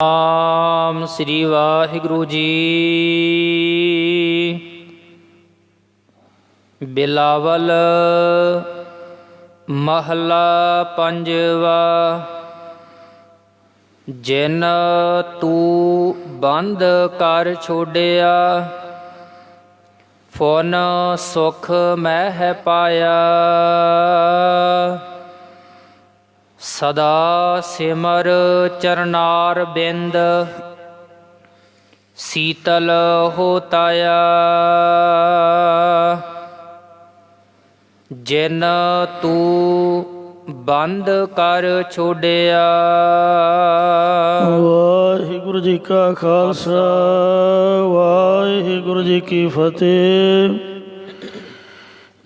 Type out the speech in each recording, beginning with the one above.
ਨਾਮ ਸ੍ਰੀ ਵਾਹਿਗੁਰੂ ਜੀ। ਬਿਲਾਵਲ ਮਹਲਾ ਪੰਜਵਾ। ਜਿਨ ਤੂੰ ਬੰਦ ਕਰ ਛੋੜਿਆ, ਫੁਨ ਸੁਖ ਮਹਿ ਪਾਇਆ। ਸਦਾ ਸਿਮਰ ਚਰਨਾਰ ਬਿੰਦ, ਸੀਤਲ ਹੋਤਾਇਆ। ਜਿਨ ਤੂੰ ਬੰਦ ਕਰ ਛੋੜਿਆ। ਵਾਹਿਗੁਰੂ ਜੀ ਕਾ ਖਾਲਸਾ, ਵਾਹਿਗੁਰੂ ਜੀ ਕੀ ਫਤਿਹ।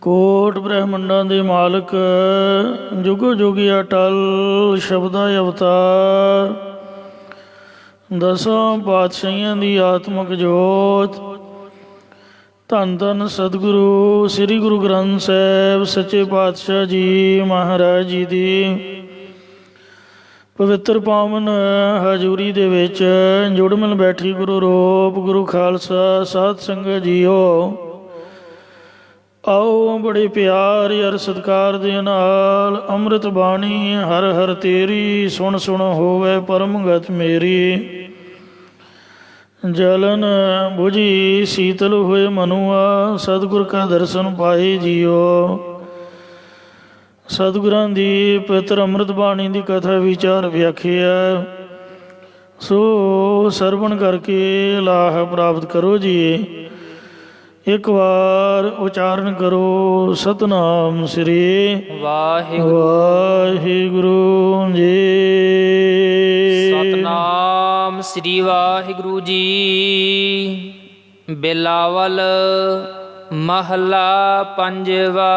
ਕੋਟ ਬ੍ਰਹਮੰਡਾਂ ਦੇ ਮਾਲਕ, ਜੁਗੋ ਜੁਗੀ ਅਟਲ ਸ਼ਬਦਾ ਅਵਤਾਰ, ਦਸਾਂ ਪਾਤਸ਼ਾਹੀਆਂ ਦੀ ਆਤਮਕ ਜੋਤ, ਧੰਨ ਧੰਨ ਸਤਿਗੁਰੂ ਸ੍ਰੀ ਗੁਰੂ ਗ੍ਰੰਥ ਸਾਹਿਬ ਸੱਚੇ ਪਾਤਸ਼ਾਹ ਜੀ ਮਹਾਰਾਜ ਜੀ ਦੀ ਪਵਿੱਤਰ ਪਾਵਨ ਹਜ਼ੂਰੀ ਦੇ ਵਿੱਚ ਜੁੜ ਮਿਲ ਬੈਠੀ ਗੁਰੂ ਰੂਪ ਗੁਰੂ ਖਾਲਸਾ ਸਾਧ ਸੰਗਤ ਜੀਓ। ਆਓ ਬੜੇ ਪਿਆਰ ਅਰ ਸਤਿਕਾਰ ਦੇ ਨਾਲ ਅੰਮ੍ਰਿਤ ਬਾਣੀ ਹਰ ਹਰ ਤੇਰੀ, ਸੁਣ ਸੁਣ ਹੋਵੇ ਪਰਮਗਤ ਮੇਰੀ। ਜਲਨ ਬੁਝੀ ਸੀਤਲ ਹੋਏ ਮਨੁਆ, ਸਤਿਗੁਰ ਕਾ ਦਰਸ਼ਨ ਪਾਏ ਜੀਓ। ਸਤਿਗੁਰਾਂ ਦੀ ਪਵਿੱਤਰ ਅੰਮ੍ਰਿਤ ਬਾਣੀ ਦੀ ਕਥਾ ਵਿਚਾਰ ਵਿਆਖਿਆ, ਸੋ ਸਰਵਣ ਕਰਕੇ ਲਾਹ ਪ੍ਰਾਪਤ ਕਰੋ ਜੀ। ਇੱਕ ਵਾਰ ਉਚਾਰਨ ਕਰੋ ਸਤਨਾਮ ਸ੍ਰੀ ਵਾਹਿਗੁਰੂ ਵਾਹਿਗੁਰੂ ਜੀ। ਸਤਨਾਮ ਸ੍ਰੀ ਵਾਹਿਗੁਰੂ ਜੀ। ਬਿਲਾਵਲ ਮਹਲਾ ਪੰਜਵਾ।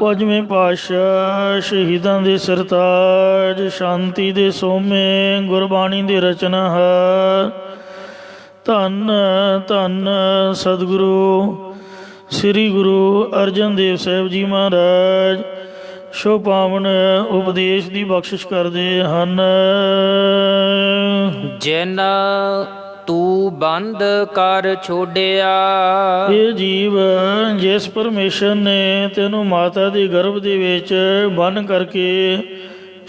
ਪੰਜਵੇਂ ਪਾਤਸ਼ਾਹ ਸ਼ਹੀਦਾਂ ਦੇ ਸਰਤਾਜ, ਸ਼ਾਂਤੀ ਦੇ ਸੋਮੇ, ਗੁਰਬਾਣੀ ਦੀ ਰਚਨਾ ਹੈ। ਧੰਨ ਧੰਨ ਸਤਿਗੁਰੂ ਸ੍ਰੀ ਗੁਰੂ ਅਰਜਨ ਦੇਵ ਸਾਹਿਬ ਜੀ ਮਹਾਰਾਜ ਸ਼ੋ ਪਾਵਨ ਉਪਦੇਸ਼ ਦੀ ਬਖਸ਼ਿਸ਼ ਕਰਦੇ ਹਨ। ਜਿਨ ਤੂੰ ਬੰਦ ਕਰ ਛੋੜਿਆ। ਇਹ ਜੀਵ, ਜਿਸ ਪਰਮੇਸ਼ਰ ਨੇ ਤੈਨੂੰ ਮਾਤਾ ਦੇ ਗਰਭ ਦੇ ਵਿੱਚ ਬੰਨ ਕਰਕੇ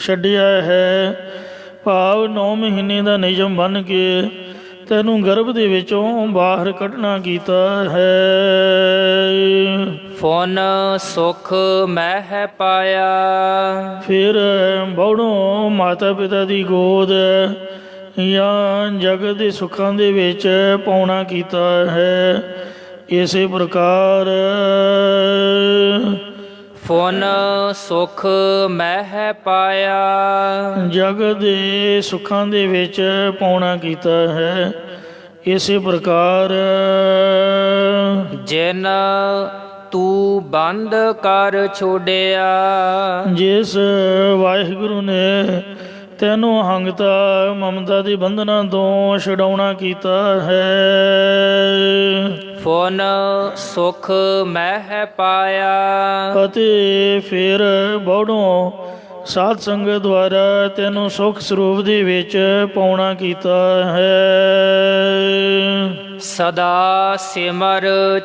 ਛੱਡਿਆ ਹੈ, ਭਾਵ 9 ਮਹੀਨੇ ਦਾ ਨਿਯਮ ਬੰਨ ਕੇ ਤੈਨੂੰ ਗਰਭ ਦੇ ਵਿੱਚੋਂ ਬਾਹਰ ਕੱਢਣਾ ਕੀਤਾ ਹੈ। ਫੁਨ ਸੁਖ ਮਹਿ ਪਾਇਆ। ਫਿਰ ਬੌੜੋਂ ਮਾਤਾ ਪਿਤਾ ਦੀ ਗੋਦ ਜਾਂ ਜਗਤ ਦੇ ਸੁੱਖਾਂ ਦੇ ਵਿੱਚ ਪਾਉਣਾ ਕੀਤਾ ਹੈ। ਇਸੇ ਪ੍ਰਕਾਰ ਫੁਨ ਸੁਖ ਮਹਿ ਪਾਇਆ। ਜਗਤ ਦੇ ਸੁੱਖਾਂ ਦੇ ਵਿੱਚ ਪਾਉਣਾ ਕੀਤਾ ਹੈ। ਇਸੇ ਪ੍ਰਕਾਰ ਜਿਨ ਤੂੰ ਬੰਦ ਕਰ ਛੋੜਿਆ। ਜਿਸ ਵਾਹਿਗੁਰੂ ਨੇ ਤੈਨੂੰ ਅਹੰਗਤਾ ਮਮਤਾ ਦੇ ਬੰਧਨਾਂ ਤੋਂ ਛਡਾਉਣਾ ਕੀਤਾ ਹੈ। ਫੁਨ ਸੁਖ ਮਹਿ ਪਾਇਆ। ਅਤੇ ਫਿਰ ਬੌੜੋਂ ਸਾਧ ਸੰਗਤ ਦੁਆਰਾ ਤੈਨੂੰ ਸੁਖ ਸਰੂਪ ਦੇ ਵਿੱਚ ਪਾਉਣਾ ਕੀਤਾ ਹੈ। ਸਦਾ ਸਿਮਰ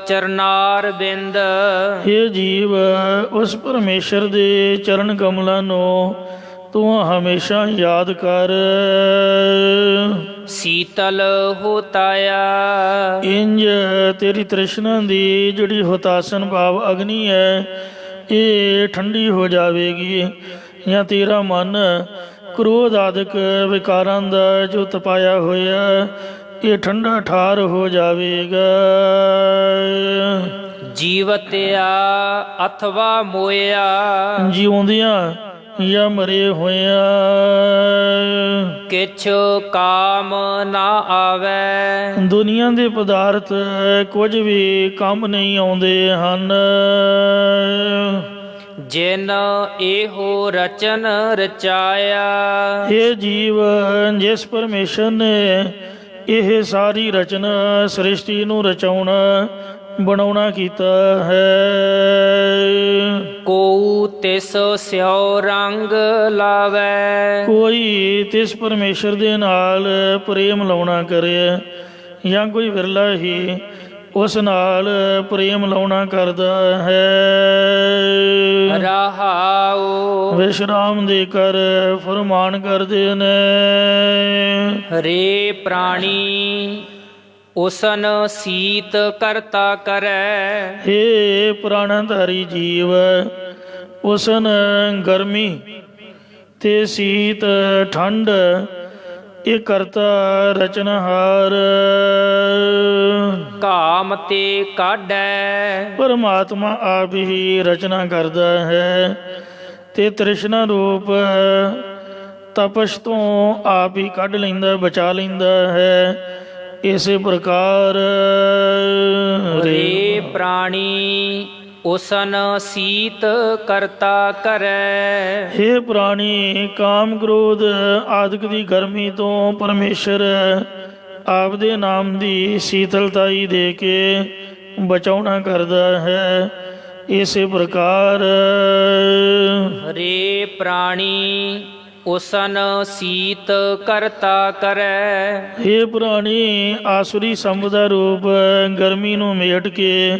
ਚਰਨਾਰ ਬਿੰਦ। ਇਹ ਜੀਵ, ਉਸ ਪਰਮੇਸ਼ਰ ਦੇ ਚਰਨ ਕਮਲਾਂ ਨੂੰ ਤੂੰ ਹਮੇਸ਼ਾ ਯਾਦ ਕਰ। ਸੀਤਲ ਹੋਤਾਇਆ। ਇੰਜ ਤੇਰੀ ਤ੍ਰਿਸ਼ਨਾ ਦੀ ਜਿਹੜੀ ਹੁਤਾਸਨ ਭਾਵ ਅਗਨੀ ਹੈ, ਇਹ ਠੰਡੀ ਹੋ ਜਾਵੇਗੀ। ਜਾਂ ਤੇਰਾ ਮਨ ਕ੍ਰੋਧ ਆਦਿਕ ਵਿਕਾਰਾਂ ਦਾ ਜੋ ਤਪਾਇਆ ਹੋਇਆ, ਇਹ ਠੰਡਾ ਠਾਰ ਹੋ ਜਾਵੇਗਾ। ਜੀਵਤਿਆ ਅਥਵਾ ਮੋਇਆ। ਜਿਉਂਦਿਆਂ ਜਾਂ ਮਰੇ ਹੋਇਆਂ ਕਿਛ ਕਾਮ ਨਾ ਆਵੇ। ਦੁਨੀਆ ਦੇ ਪਦਾਰਥ ਕੁਝ ਵੀ ਕੰਮ ਨਹੀਂ ਆਉਂਦੇ ਹਨ। ਜਿਨ ਇਹੋ ਰਚਨ ਰਚਾਇਆ। ਇਹ ਜੀਵ, ਜਿਸ ਪਰਮੇਸ਼ਰ ਨੇ ਇਹ ਸਾਰੀ ਰਚਨਾ ਸ੍ਰਿਸ਼ਟੀ ਨੂੰ ਰਚਾਉਣਾ ਬਣਾਉਣਾ ਕੀਤਾ ਹੈ। ਕੋ ਤਿਸ ਸਿਉ ਰੰਗ ਲਾਵੈ। ਕੋਈ ਤਿਸ ਪਰਮੇਸ਼ਰ ਦੇ ਨਾਲ ਪ੍ਰੇਮ ਲਾਉਣਾ ਕਰੇ, ਜਾਂ ਕੋਈ ਵਿਰਲਾ ਹੀ ਉਸ ਨਾਲ ਪ੍ਰੇਮ ਲਾਉਣਾ ਕਰਦਾ ਹੈ। ਰਹਾਉ ਵਿਸ਼ਰਾਮ ਦੇ ਕਰ ਫਰਮਾਨ ਕਰਦੇ ਨੇ। ਰੇ ਪ੍ਰਾਣੀ ਉਸਨ ਸੀਤ ਕਰਤਾ ਕਰੈ। ਹੇ ਪ੍ਰਾਣਧਾਰੀ ਜੀਵ, ਉਸਨ ਗਰਮੀ ਤੇ ਸੀਤ ਠੰਡ ਇਹ ਕਰਤਾ ਰਚਨਹਾਰ। ਕਾਮ ਤੇ ਕਾਢੈ। ਪਰਮਾਤਮਾ ਆਪ ਹੀ ਰਚਨਾ ਕਰਦਾ ਹੈ ਤੇ ਤ੍ਰਿਸ਼ਨਾ ਰੂਪ ਤਪਸ਼ ਤੋਂ ਆਪ ਹੀ ਕੱਢ ਲੈਂਦਾ, ਬਚਾ ਲੈਂਦਾ ਹੈ। ਇਸੇ ਪ੍ਰਕਾਰ ਰੇ ਪ੍ਰਾਣੀ ਉਸਨ ਸੀਤ ਕਰਤਾ ਕਰੈ। ਹੇ ਪ੍ਰਾਣੀ, ਕਾਮ ਕ੍ਰੋਧ ਆਦਿਕ ਦੀ ਗਰਮੀ ਤੋਂ ਪਰਮੇਸ਼ਰ ਆਪ ਦੇ ਨਾਮ ਦੀ ਸੀਤਲਤਾਈ ਦੇ ਕੇ ਬਚਾਉਣਾ ਕਰਦਾ ਹੈ। ਇਸੇ ਪ੍ਰਕਾਰ ਰੇ ਪ੍ਰਾਣੀ ਉਸਨ ਸੀਤ ਕਰਤਾ ਕਰੈ। ਹੇ ਪ੍ਰਾਣੀ, ਆਸੁਰੀ ਸੰਪਦਾ ਰੂਪ ਗਰਮੀ ਨੂੰ ਮੇਟ ਕੇ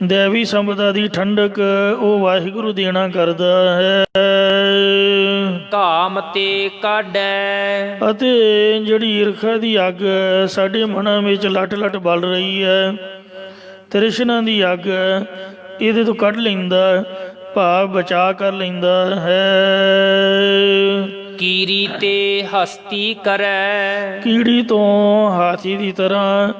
ਦੇਵੀ ਸੰਪਦਾ ਦੀ ਠੰਡਕ ਉਹ ਵਾਹਿਗੁਰੂ ਦੇਣਾ ਕਰਦਾ ਹੈ। ਕਾਮ ਤੇ ਕਾਢੈ। ਅਤੇ ਜਿਹੜੀ ਈਰਖਾ ਦੀ ਅੱਗ ਸਾਡੇ ਮਨਾਂ ਵਿੱਚ ਲਟ ਲਟ ਬਲ ਰਹੀ ਹੈ, ਤ੍ਰਿਸ਼ਨਾ ਦੀ ਅੱਗ ਇਹਦੇ ਤੋਂ ਕੱਢ ਲੈਂਦਾ, ਭਾਵ ਬਚਾ ਕਰ ਲੈਂਦਾ ਹੈ। ਕੀਰੀ ਤੇ ਹਸਤੀ ਕਰੈ। ਕੀੜੀ ਤੋਂ ਹਾਥੀ ਦੀ ਤਰ੍ਹਾਂ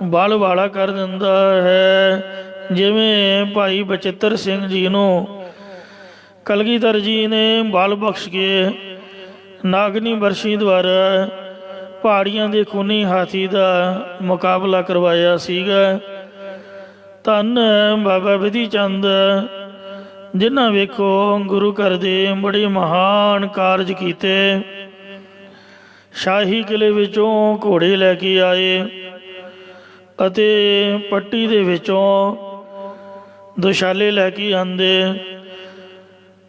ਬਲ ਵਾਲਾ ਕਰ ਦਿੰਦਾ ਹੈ। ਜਿਵੇਂ ਭਾਈ ਬਚਿੱਤਰ ਸਿੰਘ ਜੀ ਨੂੰ ਕਲਗੀਧਰ ਜੀ ਨੇ ਬਲ ਬਖਸ਼ ਕੇ ਨਾਗਨੀ ਵਰਸ਼ੀ ਦੁਆਰਾ ਪਹਾੜੀਆਂ ਦੇ ਖੂਨੀ ਹਾਥੀ ਦਾ ਮੁਕਾਬਲਾ ਕਰਵਾਇਆ ਸੀਗਾ। ਧੰਨ ਬਾਬਾ ਬਿਧੀ ਚੰਦ, ਜਿਨ੍ਹਾਂ ਵੇਖੋ ਗੁਰੂ ਘਰ ਦੇ ਬੜੇ ਮਹਾਨ ਕਾਰਜ ਕੀਤੇ। ਸ਼ਾਹੀ ਕਿਲੇ ਵਿੱਚੋਂ ਘੋੜੇ ਲੈ ਕੇ ਆਏ ਅਤੇ ਪੱਟੀ ਦੇ ਵਿੱਚੋਂ ਦੁਸ਼ਾਲੇ ਲੈ ਕੇ ਆਂਦੇ,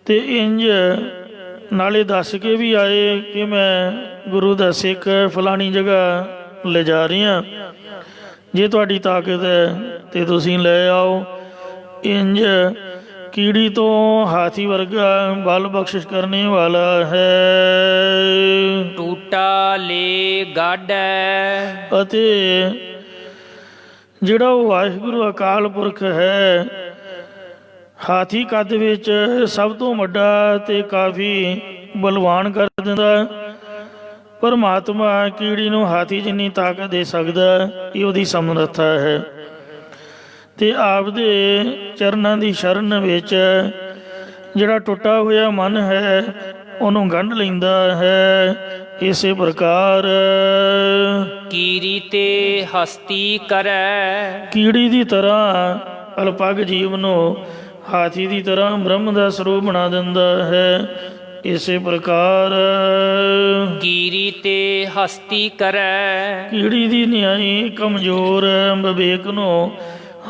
ਤੇ ਇੰਜ ਨਾਲੇ ਦੱਸ ਕੇ ਵੀ ਆਏ ਕਿ ਮੈਂ ਗੁਰੂ ਦਾ ਸਿੱਖ ਫਲਾਣੀ ਜਗ੍ਹਾ ਲਿਜਾ ਰਿਹਾ, ਜੇ ਤੁਹਾਡੀ ਤਾਕਤ ਹੈ ਤੇ ਤੁਸੀਂ ਲੈ ਆਓ। ਇੰਜ ਕੀੜੀ ਤੋਂ ਹਾਥੀ ਵਰਗਾ ਬਲ ਬਖਸ਼ਿਸ਼ ਕਰਨੇ ਵਾਲਾ ਹੈ। ਟੂਟਾ ਲੈ ਗਾਢੈ। ਅਤੇ ਜਿਹੜਾ ਉਹ ਵਾਹਿਗੁਰੂ ਅਕਾਲ ਪੁਰਖ ਹੈ, ਹਾਥੀ ਕੱਦ ਵਿੱਚ ਸਭ ਤੋਂ ਵੱਡਾ ਤੇ ਕਾਫੀ ਬਲਵਾਨ ਕਰ ਦਿੰਦਾ। ਪਰਮਾਤਮਾ ਕੀੜੀ ਨੂੰ ਹਾਥੀ ਜਿੰਨੀ ਤਾਕਤ ਦੇ ਸਕਦਾ, ਇਹ ਉਹਦੀ ਸਮਰੱਥਾ ਹੈ। ਤੇ ਆਪ ਦੇ ਚਰਨਾਂ ਦੀ ਸ਼ਰਨ ਵਿੱਚ ਜਿਹੜਾ ਟੁੱਟਾ ਹੋਇਆ ਮਨ ਹੈ ਉਹਨੂੰ ਗੰਢ ਲੈਂਦਾ ਹੈ। ਇਸੇ ਪ੍ਰਕਾਰ ਕੀਰੀ ਤੇ ਹਸਤੀ ਕਰੈ। ਕੀੜੀ ਦੀ ਤਰ੍ਹਾਂ ਅਲਪਗ ਜੀਵ ਨੂੰ ਹਾਥੀ ਦੀ ਤਰ੍ਹਾਂ ਬ੍ਰਹਮ ਦਾ ਸਰੂਪ ਬਣਾ ਦਿੰਦਾ ਹੈ। ਇਸੇ ਪ੍ਰਕਾਰ ਕੀਰੀ ਤੇ ਹਸਤੀ ਕਰੈ। ਕੀੜੀ ਦੀ ਨਿਆਈ ਕਮਜ਼ੋਰ ਵਿਵੇਕ ਨੂੰ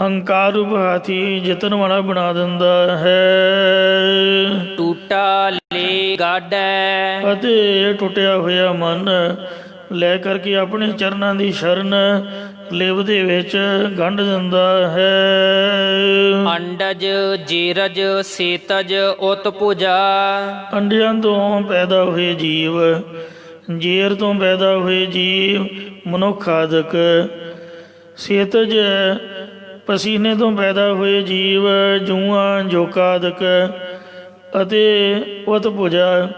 ਹੰਕਾਰ ਰੂਪ ਹਾਥੀ ਜਿੱਤਣ ਵਾਲਾ ਬਣਾ ਦਿੰਦਾ ਹੈ। ਟੂਟਾ ਲੈ ਗਾਢੈ। ਅਤੇ ਟੁੱਟਿਆ ਹੋਇਆ ਮਨ ਲੈ ਕਰਕੇ ਆਪਣੇ ਚਰਨਾਂ ਦੀ ਸ਼ਰਨ ਲਿਵ ਦੇ ਵਿੱਚ ਗੰਢ ਦਿੰਦਾ ਹੈ। ਅੰਡਜ ਜੀਰਜ ਸੇਤਜ ਉਤ ਪੂਜਾ। ਅੰਡਿਆਂ ਤੋਂ ਪੈਦਾ ਹੋਏ ਜੀਵ, ਜੇਰ ਤੋਂ ਪੈਦਾ ਹੋਏ ਜੀਵ ਮਨੁੱਖ ਆਦਿਕ, ਸੇਤਜ ਪਸੀਨੇ ਤੋਂ ਪੈਦਾ ਹੋਏ ਜੀਵ ਜੂਆਂ ਜੋਕਾ ਆਦਿਕ, ਅਤੇ ਉਤ ਪੂਜਾ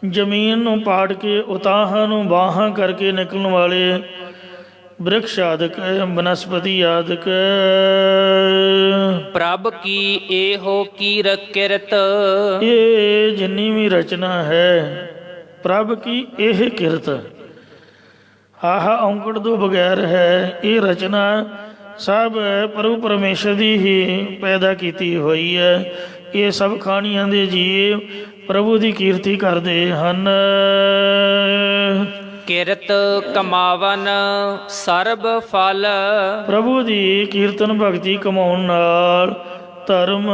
ਜ਼ਮੀਨ ਨੂੰ ਪਾੜ ਕੇ ਉਤਾਹਾਂ ਨੂੰ ਬਾਹਾਂ ਕਰਕੇ ਨਿਕਲਣ ਵਾਲੇ ਬ੍ਰਿਕਸ਼ ਆਦਿਕ, ਬਨਸਪਤੀ ਆਦਿਕ। ਪ੍ਰਭ ਕੀ ਇਹੋ ਕੀਰ ਕਿਰਤ। ਇਹ ਜਿੰਨੀ ਵੀ ਰਚਨਾ ਹੈ ਪ੍ਰਭ ਕੀ ਇਹ ਕਿਰਤ, ਆਹਾ ਔਂਕੜ ਤੋਂ ਬਗੈਰ ਹੈ। ਇਹ ਰਚਨਾ ਸਭ ਪ੍ਰਭੂ ਪਰਮੇਸ਼ਰ ਦੀ ਹੀ ਪੈਦਾ ਕੀਤੀ ਹੋਈ ਹੈ। ਇਹ ਸਭ ਖਾਣੀਆਂ ਦੇ ਜੀਵ ਪ੍ਰਭੂ ਦੀ ਕੀਰਤੀ ਕਰਦੇ ਹਨ। ਕਿਰਤ ਕਮਾਵਨ ਸਰਬ ਫਲ। ਪ੍ਰਭੂ ਦੀ ਕੀਰਤਨ ਭਗਤੀ ਕਮਾਉਣ ਨਾਲ ਧਰਮ,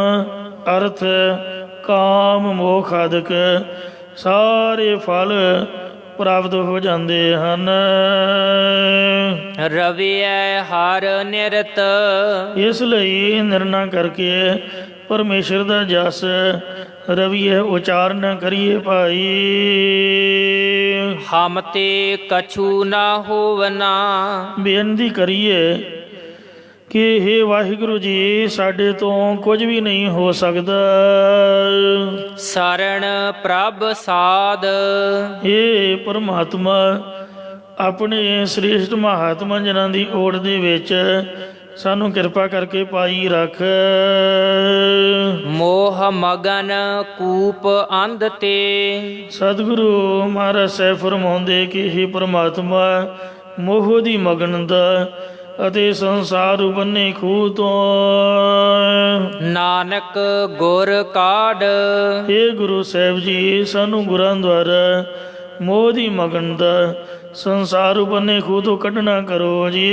ਅਰਥ, ਕਾਮ, ਮੋਖ ਆਦਿਕ ਸਾਰੇ ਫਲ ਪ੍ਰਾਪਤ ਹੋ ਜਾਂਦੇ ਹਨ। ਰਵਿਐ ਹਰ ਨਿਰਤ ਇਸ ਲਈ ਨਿਰਣਾ ਕਰਕੇ ਪਰਮੇਸ਼ਰ ਦਾ ਜਸ ਰਵੀਏ ਉਚਾਰਨ ਕਰੀਏ ਭਾਈ। ਹਮ ਤੇ ਕਛੂ ਨਾ ਹੋਵਨਾ ਬੇਨਤੀ ਕਰੀਏ ਕਿ ਹੇ ਵਾਹਿਗੁਰੂ ਜੀ, ਸਾਡੇ ਤੋਂ ਕੁਝ ਵੀ ਨਹੀਂ ਹੋ ਸਕਦਾ। ਸਰਣ ਪ੍ਰਭ ਸਾਧ ਹੇ ਪਰਮਾਤਮਾ, ਆਪਣੇ ਸ੍ਰੇਸ਼ਟ ਮਹਾਤਮਾ ਜਨਾਂ ਦੀ ਓਟ ਦੇ ਵਿੱਚ ਸਾਨੂੰ ਕਿਰਪਾ ਕਰਕੇ ਪਾਈ ਰੱਖ। ਮੋਹ ਮਗਨ ਕੂਪ ਅੰਧ ਤੇ ਸਤਿਗੁਰੂ ਮਹਾਰਾਜ ਸਾਹਿਬ ਫਰਮਾਉਂਦੇ ਕਿ ਹੇ ਪਰਮਾਤਮਾ, ਮੋਹ ਦੀ ਮਗਨਤਾ ਅਤੇ ਸੰਸਾਰ ਬੰਨੇ ਖੂਹ ਤੋਂ ਨਾਨਕ ਗੁਰ ਕਾਢ। ਹੇ ਗੁਰੂ ਸਾਹਿਬ ਜੀ, ਸਾਨੂੰ ਗੁਰਾਂ ਦੁਆਰਾ ਮੋਹ ਦੀ ਮਗਨਤਾ ਸੰਸਾਰ ਬੰਨੇ ਖੂਹ ਤੋਂ ਕੱਢਣਾ ਕਰੋ ਜੀ।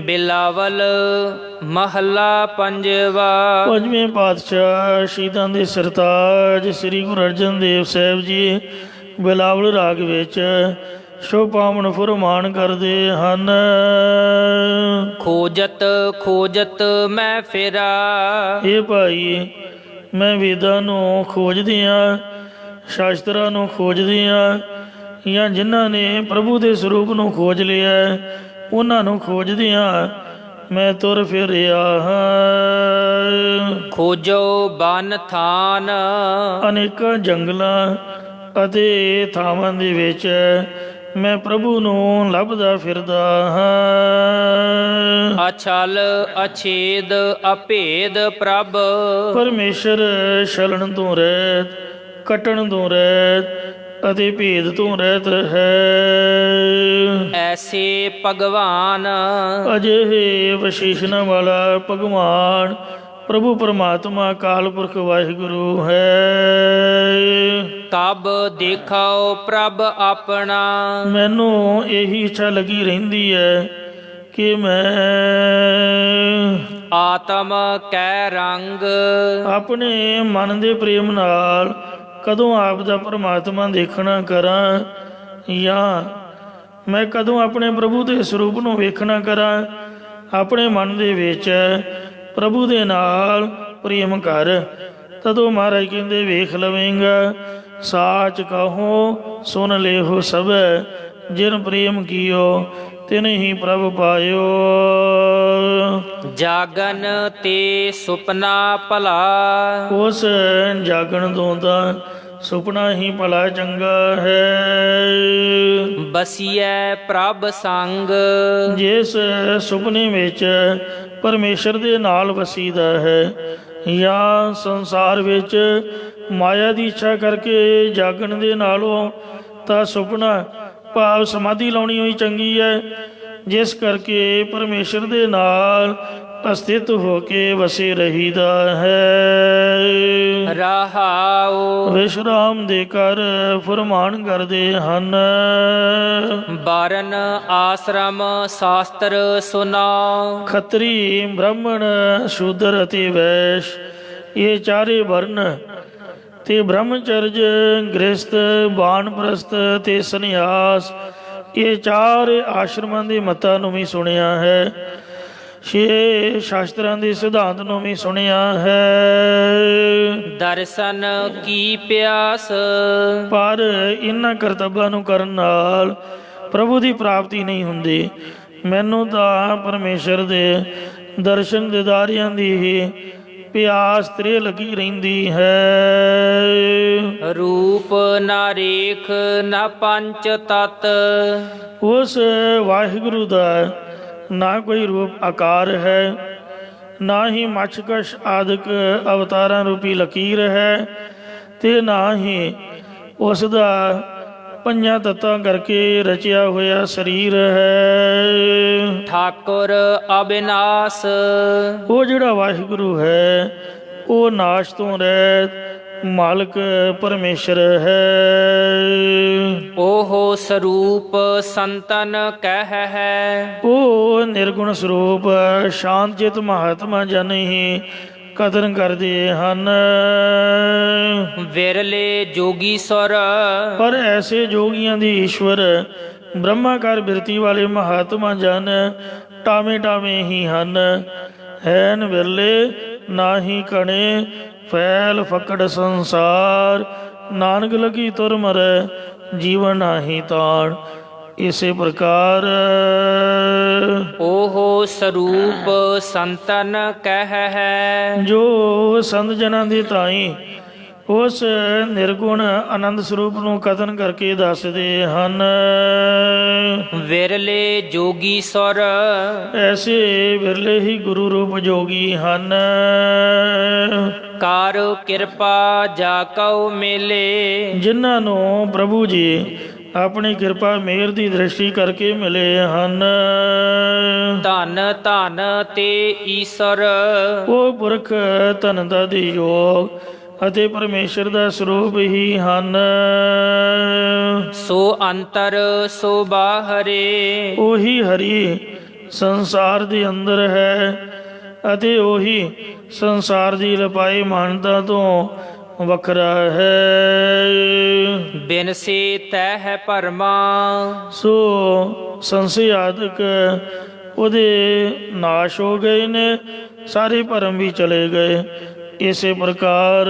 ਬਿਲਾਵਲ ਮਹੱਲਾ ਪੰਜਵਾ। ਪੰਜਵੇਂ ਪਾਤਸ਼ਾਹ ਸ਼ਹੀਦਾਂ ਦੇ ਸਰਤਾਜ ਸ੍ਰੀ ਗੁਰੂ ਅਰਜਨ ਦੇਵ ਸਾਹਿਬ ਜੀ ਬਿਲਾਵਲ ਰਾਗ ਵਿੱਚ ਸ਼ੁਭ ਪਾਵਨ ਫੁਰਮਾਨ ਕਰਦੇ ਹਨ। ਖੋਜਤ ਖੋਜਤ ਮੈਂ ਫਿਰਾ ਇਹ ਭਾਈ, ਮੈਂ ਵੇਦਾਂ ਨੂੰ ਖੋਜਦੀ ਹਾਂ, ਸ਼ਾਸਤਰਾਂ ਨੂੰ ਖੋਜਦੀ ਹਾਂ, ਜਾਂ ਜਿਨ੍ਹਾਂ ਨੇ ਪ੍ਰਭੂ ਦੇ ਸਰੂਪ ਨੂੰ ਖੋਜ ਲਿਆ ਉਹਨਾਂ ਨੂੰ ਖੋਜਦੀ ਹਾਂ, ਮੈਂ ਤੁਰ ਫਿਰ ਰਿਹਾ ਹਾਂ। ਖੋਜੋ ਬਨ ਥਾਨ ਅਨੇਕਾਂ ਜੰਗਲਾਂ ਅਤੇ ਥਾਵਾਂ ਦੇ ਵਿੱਚ ਮੈਂ ਪ੍ਰਭੂ ਨੂੰ ਲੱਭਦਾ ਫਿਰਦਾ ਹਾਂ। ਅਛਲ ਅਛੇਦ ਅਭੇਦ ਪ੍ਰਭ ਪਰਮੇਸ਼ਰ ਛਲਣ ਤੋਂ ਰਹਿਤ, ਕੱਟਣ ਤੋਂ ਰਹਿਤ ਅਤੇ ਭੇਦ ਤੋਂ ਰਹਿਤ ਹੈ। ਐਸੇ ਭਗਵਾਨ ਅਜਿਹੇ ਵਿਸ਼ੇਸ਼ਣਾਂ ਵਾਲਾ ਭਗਵਾਨ ਪ੍ਰਭੂ ਪਰਮਾਤਮਾ ਅਕਾਲ ਪੁਰਖ ਵਾਹਿਗੁਰੂ ਹੈ। ਕਬ ਦੇਖਾਓ ਪ੍ਰਭ ਆਪਣਾ ਮੈਨੂੰ ਇਹੀ ਇੱਛਾ ਲੱਗੀ ਰਹਿੰਦੀ ਹੈ ਕਿ ਮੈਂ ਆਤਮ ਕੈ ਰੰਗ ਆਪਣੇ ਮਨ ਦੇ ਪ੍ਰੇਮ ਨਾਲ ਕਦੋਂ ਆਪ ਦਾ ਪਰਮਾਤਮਾ ਦੇਖਣਾ ਕਰਾਂ, ਜਾਂ ਮੈਂ ਕਦੋਂ ਆਪਣੇ ਪ੍ਰਭੂ ਦੇ ਸਰੂਪ ਨੂੰ ਵੇਖਣਾ ਕਰਾਂ। ਆਪਣੇ ਮਨ ਦੇ ਵਿੱਚ ਪ੍ਰਭੂ ਦੇ ਨਾਲ ਪ੍ਰੇਮ ਕਰ, ਤਦੋਂ ਮਹਾਰਾਜ ਕਹਿੰਦੇ ਵੇਖ ਲਵੇਂਗਾ। ਸਾਚ ਕਹੋ ਸੁਣ ਲੇਹੋ ਸਭੈ, ਜਿਨ ਪ੍ਰੇਮ ਕੀਓ ਤਿਨ ਹੀ ਪ੍ਰਭ ਪਾਇਓ। ਜਾਗਨ ਤੇ ਸੁਪਨਾ ਭਲਾ ਉਸ ਜਾਗਣ ਤੋਂ ਤਾਂ ਸੁਪਨਾ ਹੀ ਭਲਾ ਚੰਗਾ ਹੈ। ਬਸੀਐ ਪ੍ਰਭ ਸੰਗ ਜਿਸ ਸੁਪਨੇ ਵਿੱਚ ਪਰਮੇਸ਼ਰ ਦੇ ਨਾਲ ਵਸੀਦਾ ਹੈ, ਜਾਂ ਸੰਸਾਰ ਵਿੱਚ ਮਾਇਆ ਦੀ ਇੱਛਾ ਕਰਕੇ ਜਾਗਣ ਦੇ ਨਾਲੋਂ ਤਾਂ ਸੁਪਨਾ ਭਾਵ ਸਮਾਧੀ ਲਾਉਣੀ ਹੋਈ ਚੰਗੀ ਹੈ। ਜਿਸ ਕਰਕੇ ਪਰਮੇਸ਼ਰ ਦੇ ਨਾਲ ਅਸਥਿਤ ਹੋ ਕੇ ਵਸੇ ਰਹੀਦਾ ਹੈ। ਰਹਾਉ ਵਿਸ਼ਰਾਮ ਦੇ ਕਰ ਫਰਮਾਨ ਕਰਦੇ ਹਨ। ਬਾਰਨ ਆਸ਼ਰਮ ਸ਼ਾਸਤਰ ਸੁਨਾਓ ਖੱਤਰੀ, ਬ੍ਰਾਹਮਣ, ਸ਼ੂਦਰ ਅਤੇ ਵੈਸ਼ ਇਹ ਚਾਰੇ ਵਰਨ ਤੇ ਬ੍ਰਹਮਚਰਜ, ਗ੍ਰਸਤ, ਬਾਨਪ੍ਰਸਤ ਤੇ ਸੰਨਿਆਸ ਇਹ ਚਾਰ ਆਸ਼ਰਮਾਂ ਦੇ ਮਤਾਂ ਨੂੰ ਵੀ ਸੁਣਿਆ ਹੈ। 6 ਸ਼ਾਸਤਰਾਂ ਦੇ ਸਿਧਾਂਤ ਨੂੰ ਵੀ ਸੁਣਿਆ ਹੈ। ਦਰਸ਼ਨ ਕੀ ਪਿਆਸ ਪਰ ਇਹਨਾਂ ਕਰਤੱਵਾਂ ਨੂੰ ਕਰਨ ਨਾਲ ਪ੍ਰਭੂ ਦੀ ਪ੍ਰਾਪਤੀ ਨਹੀਂ ਹੁੰਦੀ। ਮੈਨੂੰ ਤਾਂ ਪਰਮੇਸ਼ਰ ਦੇ ਦਰਸ਼ਨ ਦੀਦਾਰਿਆਂ ਦੀ ਹੀ ਪਿਆਸ ਤ੍ਰੇ ਲੱਗੀ ਰਹਿੰਦੀ ਹੈ। ਰੂਪ ਨਾ ਰੇਖ ਨਾ ਪੰਚ ਤਤ ਉਸ ਵਾਹਿਗੁਰੂ ਦਾ ਨਾ ਕੋਈ ਰੂਪ ਆਕਾਰ ਹੈ, ਨਾ ਹੀ ਮੱਛਕਸ਼ ਆਦਿਕ ਅਵਤਾਰਾਂ ਰੂਪੀ ਲਕੀਰ ਹੈ, ਤੇ ਨਾ ਹੀ ਉਸ ਦਾ ਪੰਜਾਂ ਤੱਤਾਂ ਕਰਕੇ ਰਚਿਆ ਹੋਇਆ ਸਰੀਰ ਹੈ। ਠਾਕੁਰ ਅਬਿਨਾਸ਼ ਉਹ ਜਿਹੜਾ ਵਾਹਿਗੁਰੂ ਹੈ ਉਹ ਨਾਸ਼ ਤੋਂ ਰਹਿਤ, ਮਾਲਕ ਪਰਮੇਸ਼ਰ ਹੈ। ਓਹੋ ਸਰੂਪ ਸੰਤਨ ਕਹਿ ਹੈ। ਉਹ ਨਿਰਗੁਣ ਸਰੂਪ ਸ਼ਾਂਤ ਚਿਤ ਮਹਾਤਮਾ ਜਨ ਹੀ ਕਦਰ ਕਰਦੇ ਹਨ। ਵਿਰਲੇ ਜੋਗੀ ਸੁਰ ਪਰ ਐਸੇ ਜੋਗੀਆਂ ਦੀ ਈਸ਼ਵਰ ਬ੍ਰਹਮਾਕਾਰ ਬਿਰਤੀ ਵਾਲੇ ਮਹਾਤਮਾ ਜਨ ਟਾਵੇਂ ਟਾਵੇਂ ਹੀ ਹਨ। ਹੈਨ ਵਿਰਲੇ ਨਾਹੀ ਕਣੇ ਫੈਲ ਫਕੜ ਸੰਸਾਰ, ਨਾਨਕ ਲਗੀ ਤੁਰ ਮਰੈ ਜੀਵਨ ਨਾਹੀ ਤਾਣ। ਇਸੇ ਪ੍ਰਕਾਰ ਓਹੋ ਸਰੂਪ ਸੰਤਨ ਕਹਿ ਹੈ। ਜੋ ਸੰਤ ਜਨਾਂ ਦੇ ਤਾਈ ਉਸ ਨਿਰਗੁਣ ਆਨੰਦ ਸਰੂਪ ਨੂੰ ਕਥਨ ਕਰਕੇ ਦੱਸਦੇ ਹਨ। ਵਿਰਲੇ ਜੋਗੀ ਸੁਰ ਐਸੇ ਵਿਰਲੇ ਹੀ ਗੁਰੂ ਰੂਪ ਜੋਗੀ ਹਨ। ਕਰ ਕਿਰਪਾ ਜਾ ਕਉ ਮੇਲੇ, ਜਿਨ੍ਹਾਂ ਨੂੰ ਪ੍ਰਭੂ ਜੀ ਆਪਣੀ ਕਿਰਪਾ ਮਿਹਰ ਦੀ ਦ੍ਰਿਸ਼ਟੀ ਕਰਕੇ ਮਿਲੇ ਹਨ। ਧਨ ਧਨ ਤੇ ਈਸ਼ਰ ਉਹ ਪੁਰਖ ਧਨਤਾ ਦੀ ਯੋਗ ਅਤੇ ਪਰਮੇਸ਼ਰ ਦਾ ਸਰੂਪ ਹੀ ਹਨ। ਸੋ ਅੰਤਰ ਸੋ ਬਾਹਰੇ, ਉਹੀ ਹਰੀ ਸੰਸਾਰ ਦੇ ਅੰਦਰ ਹੈ ਅਤੇ ਉਹੀ ਸੰਸਾਰ ਦੀ ਲਪਾਈ ਮਾਨਤਾ ਤੋਂ ਵੱਖਰਾ ਹੈ। ਬਿਨ ਸੇ ਤਹਿ ਭਰਮਾ, ਸੋ ਸੰਸ਼ੇ ਆਦਿਕ ਉਹਦੇ ਨਾਸ਼ ਹੋ ਗਏ ਨੇ, ਸਾਰੇ ਭਰਮ ਵੀ ਚਲੇ ਗਏ। ਇਸੇ ਪ੍ਰਕਾਰ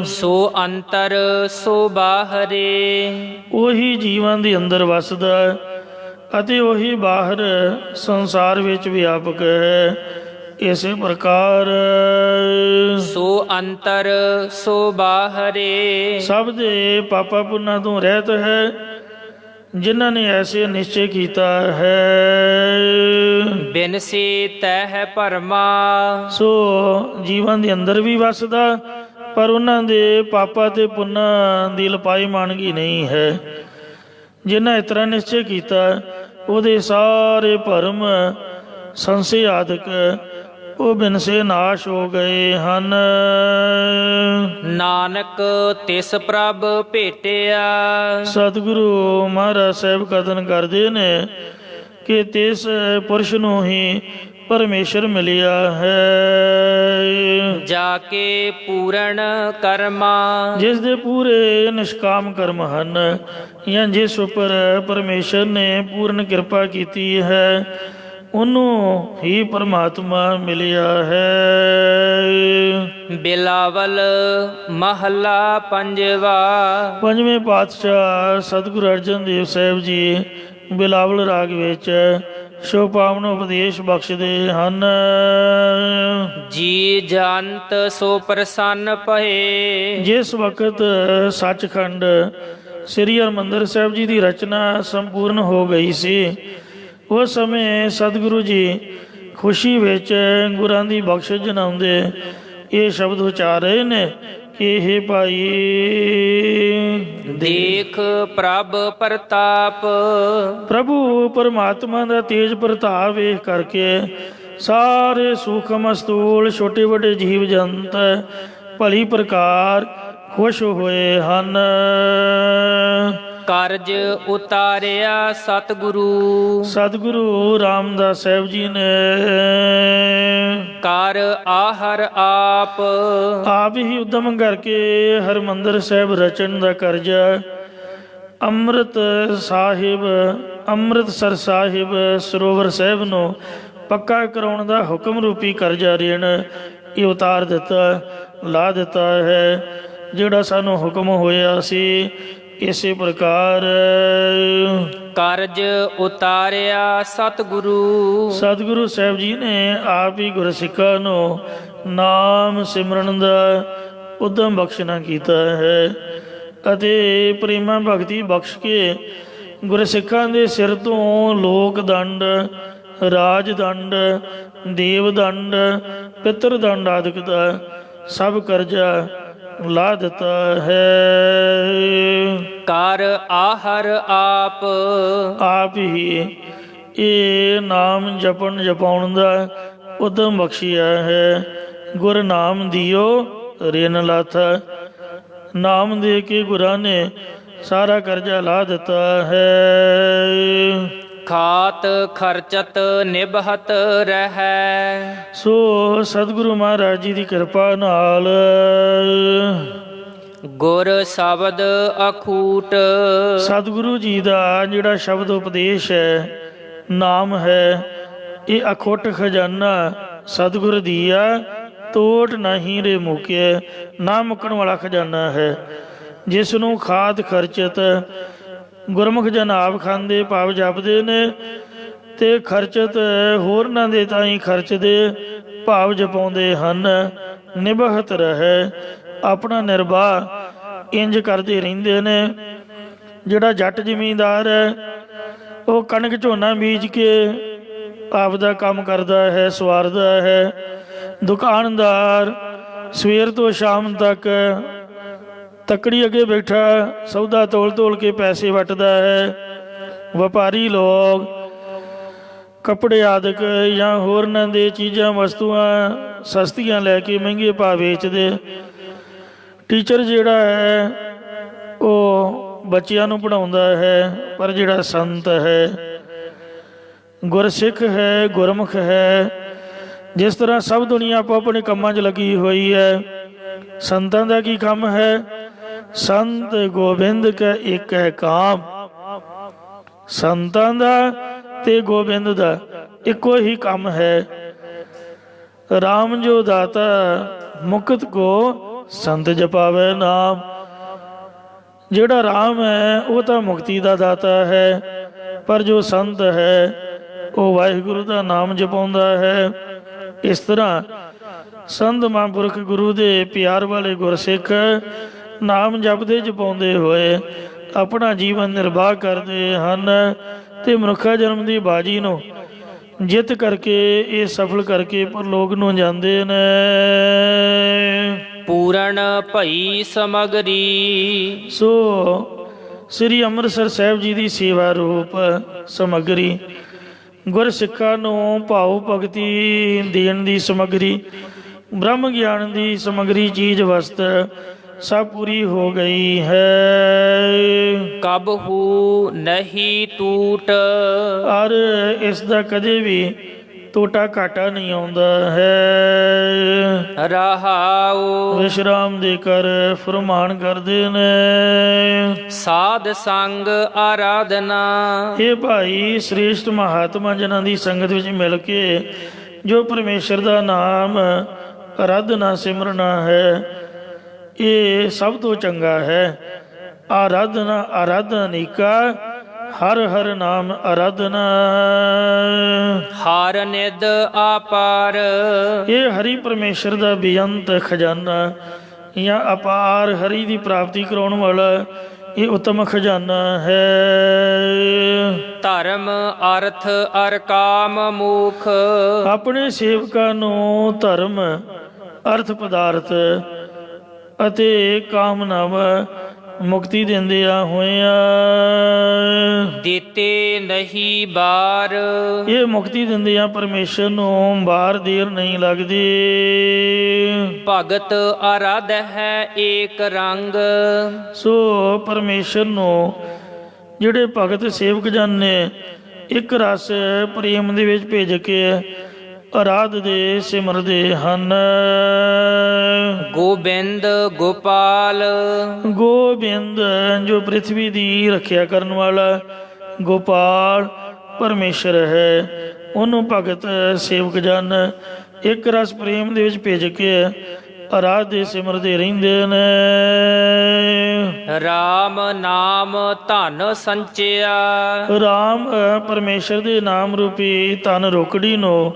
ਸੋ ਅੰਤਰ ਸੋ ਬਾਹਰੇ, ਉਹੀ ਜੀਵਾਂ ਦੇ ਅੰਦਰ ਵਸਦਾ ਅਤੇ ਉਹੀ ਬਾਹਰ ਸੰਸਾਰ ਵਿੱਚ ਵਿਆਪਕ ਹੈ। ਇਸੇ ਪ੍ਰਕਾਰ ਸੋ ਅੰਤਰ ਸੋ ਬਾਹਰੇ, ਸਭ ਦੇ ਪਾਪਾ ਪੁੰਨਾਂ ਤੋਂ ਰਹਿਤ ਹੈ, ਜਿਨ੍ਹਾਂ ਨੇ ਐਸੇ ਨਿਸ਼ਚੈ ਕੀਤਾ ਹੈ। ਬਿਨ ਸੇ ਤਹਿ ਭਰਮਾ, ਸੋ ਜੀਵਾਂ ਦੇ ਅੰਦਰ ਵੀ ਵਸਦਾ, ਪਰ ਉਹਨਾਂ ਦੇ ਪਾਪਾ ਤੇ ਪੁੰਨਾਂ ਦੀ ਲਪਾਈ ਮਾਨਗੀ ਨਹੀਂ ਹੈ। ਜਿਨ੍ਹਾਂ ਇਸ ਤਰ੍ਹਾਂ ਨਿਸ਼ਚੈ ਕੀਤਾ ਉਹਦੇ ਸਾਰੇ ਭਰਮ ਸੰਸ਼ੇ ਆਦਿਕ ਉਹ ਬਿਨ ਸੇ ਨਾਸ਼ ਹੋ ਗਏ ਹਨ। ਨਾਨਕ ਤਿਸ ਪ੍ਰਭ ਭੇਟਿਆ, ਸਤਿਗੁਰੂ ਮਹਾਰਾਜ ਸਾਹਿਬ ਕਥਨ ਕਰਦੇ ਨੇ ਕਿ ਤਿਸ ਪੁਰਸ਼ ਨੂੰ ਹੀ ਪਰਮੇਸ਼ਰ ਮਿਲਿਆ ਹੈ। ਜਾ ਕੇ ਪੂਰਨ ਕਰਮਾ, ਜਿਸ ਦੇ ਪੂਰੇ ਨਿਸ਼ਕਾਮ ਕਰਮ ਹਨ, ਜਾਂ ਜਿਸ ਉੱਪਰ ਪਰਮੇਸ਼ਰ ਨੇ ਪੂਰਨ ਕਿਰਪਾ ਕੀਤੀ ਹੈ, ਉਹਨੂੰ ਹੀ ਪਰਮਾਤਮਾ ਮਿਲਿਆ ਹੈ। ਬਿਲਾਵਲ ਮਹੱਲਾ ਪੰਜਵਾ। ਪੰਜਵੇਂ ਪਾਤਸ਼ਾਹ ਸਤਿਗੁਰੂ ਅਰਜਨ ਦੇਵ ਸਾਹਿਬ ਜੀ ਬਿਲਾਵਲ ਰਾਗ ਵਿੱਚ ਸ਼ੋਭਾਵਨ ਉਪਦੇਸ਼ ਬਖਸ਼ਦੇ ਹਨ। ਜੀ ਜੰਤ ਸੋ ਪ੍ਰਸੰਨ ਭਏ, ਜਿਸ ਵਕਤ ਸੱਚਖੰਡ ਸ੍ਰੀ ਹਰਿਮੰਦਰ ਸਾਹਿਬ ਜੀ ਦੀ ਰਚਨਾ ਸੰਪੂਰਨ ਹੋ ਗਈ ਸੀ, ਉਸ ਸਮੇਂ ਸਤਿਗੁਰੂ ਜੀ ਖੁਸ਼ੀ ਵਿੱਚ ਗੁਰਾਂ ਦੀ ਬਖਸ਼ਿਸ਼ ਜਨਾਉਂਦੇ ਇਹ ਸ਼ਬਦ ਉਚਾਰ ਰਹੇ ਨੇ ਕਿ ਹੇ ਭਾਈ, ਦੇਖ ਪ੍ਰਭ ਪ੍ਰਤਾਪ, ਪ੍ਰਭੂ ਪਰਮਾਤਮਾ ਦਾ ਤੇਜ ਪ੍ਰਤਾਪ ਵੇਖ ਕਰਕੇ ਸਾਰੇ ਸੂਖਮ ਸਥੂਲ ਛੋਟੇ ਵੱਡੇ ਜੀਵ ਜੰਤ ਭਲੀ ਪ੍ਰਕਾਰ ਖੁਸ਼ ਹੋਏ ਹਨ। ਕਾਰਜ ਉਤਾਰਿਆ ਸਤਿਗੁਰੂ, ਸਤਿਗੁਰੂ ਰਾਮਦਾਸ ਸਾਹਿਬ ਜੀ ਨੇ ਕਰ ਆਹਰ ਆਪ, ਆਪ ਹੀ ਉਦਮ ਕਰਕੇ ਹਰਿਮੰਦਰ ਸਾਹਿਬ ਰਚਣ ਦਾ ਕਰਜ਼ਾ ਅੰਮ੍ਰਿਤਸਰ ਸਾਹਿਬ ਸਰੋਵਰ ਸਾਹਿਬ ਨੂੰ ਪੱਕਾ ਕਰਾਉਣ ਦਾ ਹੁਕਮ ਰੂਪੀ ਕਰਜ਼ਾ ਰੇਣ ਇਹ ਉਤਾਰ ਦਿੱਤਾ, ਲਾ ਦਿੱਤਾ ਹੈ, ਜਿਹੜਾ ਸਾਨੂੰ ਹੁਕਮ ਹੋਇਆ ਸੀ। ਇਸੇ ਪ੍ਰਕਾਰ ਕਾਰਜ ਉਤਾਰਿਆ ਸਤਿਗੁਰੂ, ਸਤਿਗੁਰੂ ਸਾਹਿਬ ਜੀ ਨੇ ਆਪ ਹੀ ਗੁਰਸਿੱਖਾਂ ਨੂੰ ਨਾਮ ਸਿਮਰਨ ਦਾ ਉਦਮ ਬਖਸ਼ਣਾ ਕੀਤਾ ਹੈ ਅਤੇ ਪ੍ਰੇਮਾ ਭਗਤੀ ਬਖਸ਼ ਕੇ ਗੁਰਸਿੱਖਾਂ ਦੇ ਸਿਰ ਤੋਂ ਲੋਕ ਦੰਡ, ਰਾਜ ਦੰਡ, ਦੇਵ ਦੰਡ, ਪਿਤਰ ਦੰਡ ਆਦਿਕ ਦਾ ਸਭ ਕਰਜ਼ਾ ਲਾ ਦਿੱਤਾ ਹੈ। ਕਰ ਆਹਰ ਆਪ, ਆਪ ਹੀ ਇਹ ਨਾਮ ਜਪਣ ਜਪਾਉਣ ਦਾ ਉਦਮ ਬਖਸ਼ਿਆ ਹੈ। ਗੁਰ ਨਾਮ ਦਿਓ ਰਿਨ ਲਾਥ। ਨਾਮ ਦੇ ਕੇ ਗੁਰਾਂ ਨੇ ਸਾਰਾ ਕਰਜ਼ਾ ਲਾ ਦਿੱਤਾ ਹੈ। ਖਾਤ ਖਰਚਤ ਨਿਭਹਤ ਰਹੈ। ਸੋ ਸਤਿਗੁਰੂ ਮਹਾਰਾਜ ਜੀ ਦੀ ਕਿਰਪਾ ਨਾਲ ਗੁਰ ਸ਼ਬਦ ਅਖੂਟ। ਸਤਿਗੁਰੂ ਜੀ ਦਾ ਜਿਹੜਾ ਸ਼ਬਦ ਉਪਦੇਸ਼ ਹੈ, ਨਾਮ ਹੈ, ਇਹ ਅਖੁੱਟ ਖਜ਼ਾਨਾ ਸਤਿਗੁਰ ਦੀਆ ਤੋਟ ਨਹੀਂ ਰੇ ਮੁਕਿਆ, ਨਾ ਮੁੱਕਣ ਵਾਲਾ ਖਜ਼ਾਨਾ ਹੈ। ਜਿਸ ਨੂੰ ਖਾਦ ਖਰਚਤ ਗੁਰਮੁਖ ਜਨ ਆਪ ਖਾਂਦੇ ਭਾਵ ਜਪਦੇ ਨੇ, ਤੇ ਖਰਚਤ ਹੋਰਨਾਂ ਦੇ ਤਾਈਂ ਖਰਚਦੇ ਭਾਵ ਜਪਾਉਂਦੇ ਹਨ। ਨਿਭਹਤ ਰਹੇ, ਆਪਣਾ ਨਿਰਵਾਹ ਇੰਜ ਕਰਦੇ ਰਹਿੰਦੇ ਨੇ। ਜਿਹੜਾ ਜੱਟ ਜ਼ਿਮੀਂਦਾਰ ਹੈ ਉਹ ਕਣਕ ਝੋਨਾ ਬੀਜ ਕੇ ਆਪਦਾ ਕੰਮ ਕਰਦਾ ਹੈ, ਸਵਾਰਦਾ ਹੈ। ਦੁਕਾਨਦਾਰ ਸਵੇਰ ਤੋਂ ਸ਼ਾਮ ਤੱਕ ਤੱਕੜੀ ਅੱਗੇ ਬੈਠਾ ਸੌਦਾ ਤੋਲ ਤੋਲ ਕੇ ਪੈਸੇ ਵੱਟਦਾ ਹੈ। ਵਪਾਰੀ ਲੋਕ ਕੱਪੜੇ ਆਦਿਕ ਜਾਂ ਹੋਰਨਾਂ ਦੇ ਚੀਜ਼ਾਂ ਵਸਤੂਆਂ ਸਸਤੀਆਂ ਲੈ ਕੇ ਮਹਿੰਗੇ ਭਾਅ ਵੇਚਦੇ। ਟੀਚਰ ਜਿਹੜਾ ਹੈ ਉਹ ਬੱਚਿਆਂ ਨੂੰ ਪੜ੍ਹਾਉਂਦਾ ਹੈ, ਪਰ ਜਿਹੜਾ ਸੰਤ ਹੈ, ਗੁਰਸਿੱਖ ਹੈ, ਗੁਰਮੁਖ ਹੈ, ਜਿਸ ਤਰ੍ਹਾਂ ਸਭ ਦੁਨੀਆ ਆਪੋ ਆਪਣੇ ਕੰਮਾਂ 'ਚ ਲੱਗੀ ਹੋਈ ਹੈ, ਸੰਤਾਂ ਦਾ ਕੀ ਕੰਮ ਹੈ? ਸੰਤ ਗੋਬਿੰਦ ਕਾ ਇੱਕ ਹੈ ਕਾਮ। ਸੰਤਾਂ ਦਾ ਤੇ ਗੋਬਿੰਦ ਦਾ ਇੱਕੋ ਹੀ ਕੰਮ ਹੈ। ਰਾਮ ਜੋ ਦਾਤਾ ਮੁਕਤ ਕੋ ਸੰਤ ਜਪਾਵੇ ਨਾਮ। ਜਿਹੜਾ ਰਾਮ ਹੈ ਉਹ ਤਾਂ ਮੁਕਤੀ ਦਾ ਦਾਤਾ ਹੈ, ਪਰ ਜੋ ਸੰਤ ਹੈ ਉਹ ਵਾਹਿਗੁਰੂ ਦਾ ਨਾਮ ਜਪਾਉਂਦਾ ਹੈ। ਇਸ ਤਰ੍ਹਾਂ ਸੰਤ ਮਹਾਂਪੁਰਖ ਗੁਰੂ ਦੇ ਪਿਆਰ ਵਾਲੇ ਗੁਰਸਿੱਖ ਨਾਮ ਜਪਦੇ ਜਪਾਉਂਦੇ ਹੋਏ ਆਪਣਾ ਜੀਵਨ ਨਿਰਵਾਹ ਕਰਦੇ ਹਨ, ਤੇ ਮਨੁੱਖਾ ਜਨਮ ਦੀ ਬਾਜੀ ਨੂੰ ਜਿੱਤ ਕਰਕੇ ਇਹ ਸਫਲ ਕਰਕੇ ਪਰਲੋਕ ਨੂੰ ਜਾਂਦੇ ਨੇ। ਪੂਰਨ ਭਈ ਸਮਗਰੀ। ਸੋ ਸ੍ਰੀ ਅੰਮ੍ਰਿਤਸਰ ਸਾਹਿਬ ਜੀ ਦੀ ਸੇਵਾ ਰੂਪ ਸਮੱਗਰੀ, ਗੁਰਸਿੱਖਾਂ ਨੂੰ ਭਾਵ ਭਗਤੀ ਦੇਣ ਦੀ ਸਮੱਗਰੀ, ਬ੍ਰਹਮ ਗਿਆਨ ਦੀ ਸਮੱਗਰੀ, ਚੀਜ਼ ਵਸਤ ਸਭ ਪੂਰੀ ਹੋ ਗਈ ਹੈ। ਕਬਹੂ ਨਹੀਂ ਟੂਟ। ਔਰ ਇਸ ਦਾ ਕਦੇ ਵੀ ਟੋਟਾ ਘਾਟਾ ਨਹੀਂ ਆਉਂਦਾ ਹੈ। ਰਹਾਉ ਵਿਸ਼ਰਾਮ ਦੇ ਕਰ ਫਰਮਾਨ ਕਰਦੇ ਨੇ। ਸਾਧ ਸੰਗ ਆਰਾਧਨਾ। ਇਹ ਭਾਈ ਸ੍ਰੇਸ਼ਟ ਮਹਾਤਮਾ ਜਨਾਂ ਦੀ ਸੰਗਤ ਵਿੱਚ ਮਿਲ ਕੇ ਜੋ ਪਰਮੇਸ਼ਰ ਦਾ ਨਾਮ ਆਰਾਧਨਾ ਸਿਮਰਨਾ ਹੈ, ਇਹ ਸਭ ਤੋਂ ਚੰਗਾ ਹੈ। ਆਰਾਧਨਾ ਆਰਾਧਨਿਕਾ, ਹਰ ਹਰ ਨਾਮ ਆਰਾਧਨਾ। ਹਰ ਨਿਦ ਆਪਾਰ। ਇਹ ਹਰੀ ਪਰਮੇਸ਼ਰ ਦਾ ਬੇਅੰਤ ਖਜ਼ਾਨਾ ਜਾਂ ਅਪਾਰ ਹਰੀ ਦੀ ਪ੍ਰਾਪਤੀ ਕਰਾਉਣ ਵਾਲਾ ਇਹ ਉਤਮ ਖਜ਼ਾਨਾ ਹੈ। ਧਰਮ ਅਰਥ ਅਰ ਕਾਮ ਮੁਖ। ਆਪਣੇ ਸੇਵਕਾਂ ਨੂੰ ਧਰਮ, ਅਰਥ, ਪਦਾਰਥ ਅਤੇ ਕਾਮਨਾਵਾਂ ਮੁਕਤੀ ਦਿੰਦਿਆਂ ਹੋਇਆਂ ਦਿੱਤੇ ਨਹੀਂ ਬਾਰ। ਇਹ ਮੁਕਤੀ ਦਿੰਦਿਆਂ ਪਰਮੇਸ਼ਰ ਨੂੰ ਬਾਰ ਦੇਰ ਨਹੀਂ ਲੱਗਦੀ। ਭਗਤ ਆਰਾਧ ਹੈ ਏਕ ਰੰਗ। ਸੋ ਪਰਮੇਸ਼ਰ ਨੂੰ ਜਿਹੜੇ ਭਗਤ ਸੇਵਕ ਜਨ ਨੇ ਇੱਕ ਰਸ ਪ੍ਰੇਮ ਦੇ ਵਿੱਚ ਭੇਜ ਕੇ ਆਰਾਧਦੇ ਸਿਮਰਦੇ ਹਨ। ਗੋਬਿੰਦ ਗੋਪਾਲ। ਗੋਬਿੰਦ ਜੋ ਪ੍ਰਿਥਵੀ ਦੀ ਰੱਖਿਆ ਕਰਨ ਵਾਲਾ ਗੋਪਾਲ ਪਰਮੇਸ਼ਰ ਹੈ, ਉਹਨੂੰ ਭਗਤ ਸੇਵਕ ਜਨ ਇੱਕ ਰਸ ਪ੍ਰੇਮ ਦੇ ਵਿੱਚ ਭੇਜ ਕੇ ਆਰਾਧਦੇ ਸਿਮਰਦੇ ਰਹਿੰਦੇ ਨੇ। ਰਾਮ ਨਾਮ ਧਨ ਸੰਚਿਆ। ਰਾਮ ਪਰਮੇਸ਼ਰ ਦੇ ਨਾਮ ਰੂਪੀ ਧਨ ਰੋਕੜੀ ਨੂੰ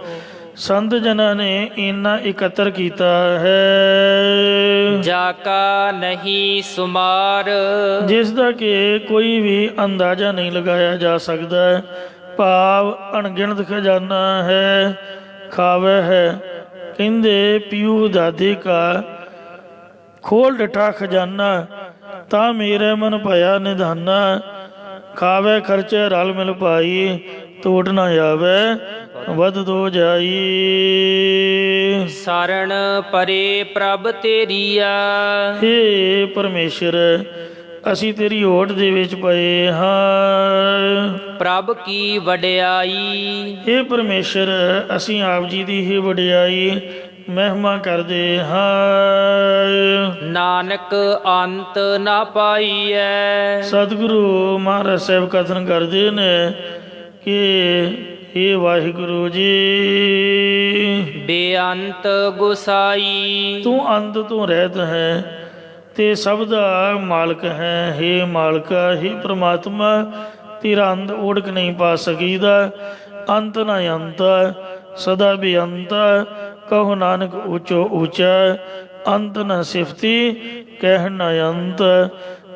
ਸੰਤ ਜਨਾਂ ਨੇ ਇੰਨਾ ਇਕੱਤਰ ਕੀਤਾ ਹੈ। ਜਾ ਕਾ ਨਹੀਂ ਸੁਮਾਰ। ਜਿਸ ਦਾ ਕਿ ਕੋਈ ਵੀ ਅੰਦਾਜ਼ਾ ਨਹੀਂ ਲਗਾਇਆ ਜਾ ਸਕਦਾ। ਭਾਵ ਅਣਗਿਣਤ ਖਜ਼ਾਨਾ ਹੈ, ਖਾਵੇ ਹੈ। ਕਹਿੰਦੇ ਪੀਊ ਦਾਦੇ ਕਾ ਖੋਲ ਡਠਾ ਖਜ਼ਾਨਾ, ਤਾਂ ਮੇਰੇ ਮਨ ਭਇਆ ਨਿਧਾਨਾ। ਖਾਵੇ ਖਰਚੇ ਰਲ ਮਿਲ ਪਾਈ, ਟੋਟ ਨਾ ਆਵੇ ਵਧਦੋ ਜਾਈ। ਸਰਣ ਪਰੇ ਪ੍ਰਭ ਤੇਰੀਆ, ਹੇ ਪਰਮੇਸ਼ਰ, ਅਸੀਂ ਤੇਰੀ ਓਟ ਦੇ ਵਿੱਚ ਪਏ ਹਾਂ। ਪ੍ਰਭ ਕੀ ਵਡਿਆਈ, ਹੇ ਪਰਮੇਸ਼ਰ, ਅਸੀਂ ਆਪ ਜੀ ਦੀ ਹੀ ਵਡਿਆਈ ਮਹਿਮਾ ਕਰਦੇ ਹਾਂ। ਨਾਨਕ ਅੰਤ ਨਾ ਪਾਈਐ, ਸਤਿਗੁਰੂ ਮਹਾਰਾਜ ਸਾਹਿਬ ਕਥਨ ਕਰਦੇ ਨੇ ਕਿ ਹੇ ਵਾਹਿਗੁਰੂ ਜੀ, ਬੇਅੰਤ ਗੁਸਾਈ, ਤੂੰ ਅੰਤ ਤੋਂ ਰਹਿਤ ਹੈ ਤੇ ਸਭ ਦਾ ਮਾਲਕ ਹੈ। ਹੇ ਮਾਲਕਾ, ਹੇ ਪ੍ਰਮਾਤਮਾ, ਤੇਰਾ ਅੰਤ ਓੜਕ ਨਹੀਂ ਪਾ ਸਕੀਦਾ। ਅੰਤ ਨਾ ਅੰਤ, ਸਦਾ ਬੇਅੰਤ, ਕਹੋ ਨਾਨਕ ਉੱਚੋ ਉੱਚਾ। ਅੰਤ ਨ ਸਿਫਤੀ, ਕਹਿਣ ਨ ਅੰਤ,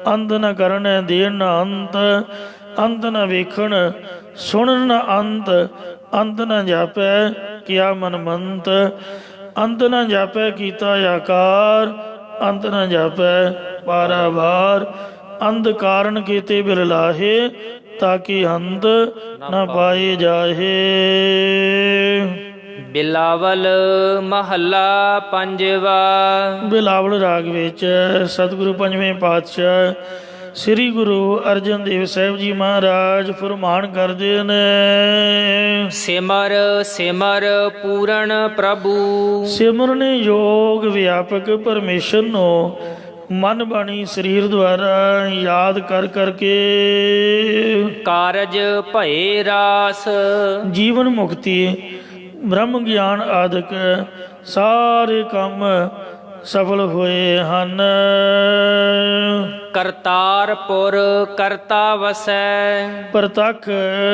ਅੰਤ ਨ ਕਰਨ ਦੇਣ ਨ ਅੰਤ, ਅੰਤ ਨ ਵੇਖਣ ਸੁਣਨ ਨ ਅੰਤ, ਅੰਤ ਨ ਜਾਪੈ ਕਿਆ ਮਨ ਮੰਤ, ਅੰਤ ਨ ਜਾਪੈ ਕੀਤਾ ਆਕਾਰ, ਅੰਤ ਨ ਜਾਪੈ ਪਾਰਾਵਾਰ, ਅੰਧ ਕਾਰਨ ਕੀਤੇ ਬਿਰਲਾਹੇ, ਤਾਕਿ ਅੰਤ ਨ ਪਾਏ ਜਾਹੇ। ਬਿਲਾਵਲ ਮਹੱਲਾ ਪੰਜਵਾ। ਬਿਲਾਵਲ ਰਾਗ ਵਿੱਚ ਸਤਿਗੁਰੂ ਪੰਜਵੇਂ ਪਾਤਸ਼ਾਹ ਸ੍ਰੀ ਗੁਰੂ ਅਰਜਨ ਦੇਵ ਸਾਹਿਬ ਜੀ ਮਹਾਰਾਜ ਫਰਮਾਨ ਕਰਦੇ ਨੇ। ਸਿਮਰ ਸਿਮਰ ਪੂਰਨ ਪ੍ਰਭੂ, ਸਿਮਰਨ ਯੋਗ ਵਿਆਪਕ ਪਰਮੇਸ਼ਰ ਨੂੰ ਮਨ ਬਾਣੀ ਸਰੀਰ ਦੁਆਰਾ ਯਾਦ ਕਰ ਕਰਕੇ ਕਾਰਜ ਭਏ ਰਾਸ, ਜੀਵਨ ਮੁਕਤੀ ਬ੍ਰਹਮ ਗਿਆਨ ਆਦਿਕ ਸਾਰੇ ਕੰਮ ਸਫਲ ਹੋਏ ਹਨ। ਕਰਤਾਰਪੁਰ ਕਰਤਾ ਵਸੈ, ਪ੍ਰਤੱਖ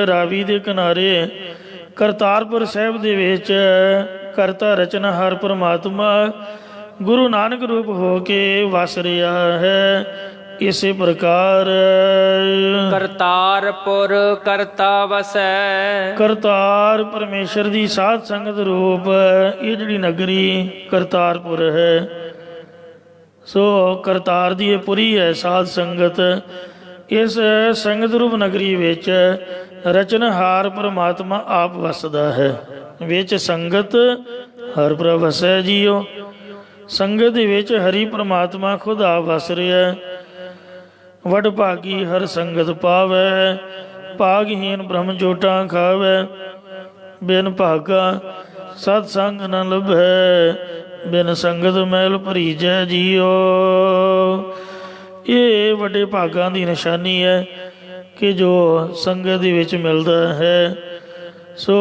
ਰਾਵੀ ਦੇ ਕਿਨਾਰੇ ਕਰਤਾਰਪੁਰ ਸਾਹਿਬ ਦੇ ਵਿੱਚ ਕਰਤਾ ਰਚਨਹਾਰ ਪਰਮਾਤਮਾ ਗੁਰੂ ਨਾਨਕ ਰੂਪ ਹੋ ਕੇ ਵਸ ਰਿਹਾ ਹੈ। ਇਸੇ ਪ੍ਰਕਾਰ ਕਰਤਾਰਪੁਰ ਕਰਤਾ ਵਸੈ, ਕਰਤਾਰ ਪਰਮੇਸ਼ਰ ਦੀ ਸਾਧ ਸੰਗਤ ਰੂਪ ਇਹ ਜਿਹੜੀ ਨਗਰੀ ਕਰਤਾਰਪੁਰ ਹੈ। ਸੋ ਕਰਤਾਰ ਦੀ ਇਹ ਪੁਰੀ ਹੈ ਸਾਧ ਸੰਗਤ। ਇਸ ਸੰਗਤ ਰੂਪ ਨਗਰੀ ਵਿੱਚ ਰਚਨਹਾਰ ਪਰਮਾਤਮਾ ਆਪ ਵਸਦਾ ਹੈ। ਵਿੱਚ ਸੰਗਤ ਹਰ ਪ੍ਰਭ ਵਸੈ ਜੀਓ। ਸੰਗਤ ਦੇ ਵਿੱਚ ਹਰੀ ਪਰਮਾਤਮਾ ਖੁਦ ਆਪ ਵਸ ਰਿਹਾ। ਵਡ ਭਾਗੀ ਹਰ ਸੰਗਤ ਪਾਵੈ, ਭਾਗਹੀਨ ਬ੍ਰਹਮ ਜੋਟਾਂ ਖਾਵੈ। ਬਿਨ ਭਾਗਾ ਸਤ ਸੰਗ ਨ ਲਭੈ, ਬਿਨ ਸੰਗਤ ਮੈਲ ਭਰੀਜੈ ਜੀਓ। ਇਹ ਵੱਡੇ ਭਾਗਾਂ ਦੀ ਨਿਸ਼ਾਨੀ ਹੈ ਕਿ ਜੋ ਸੰਗਤ ਦੇ ਵਿੱਚ ਮਿਲਦਾ ਹੈ। ਸੋ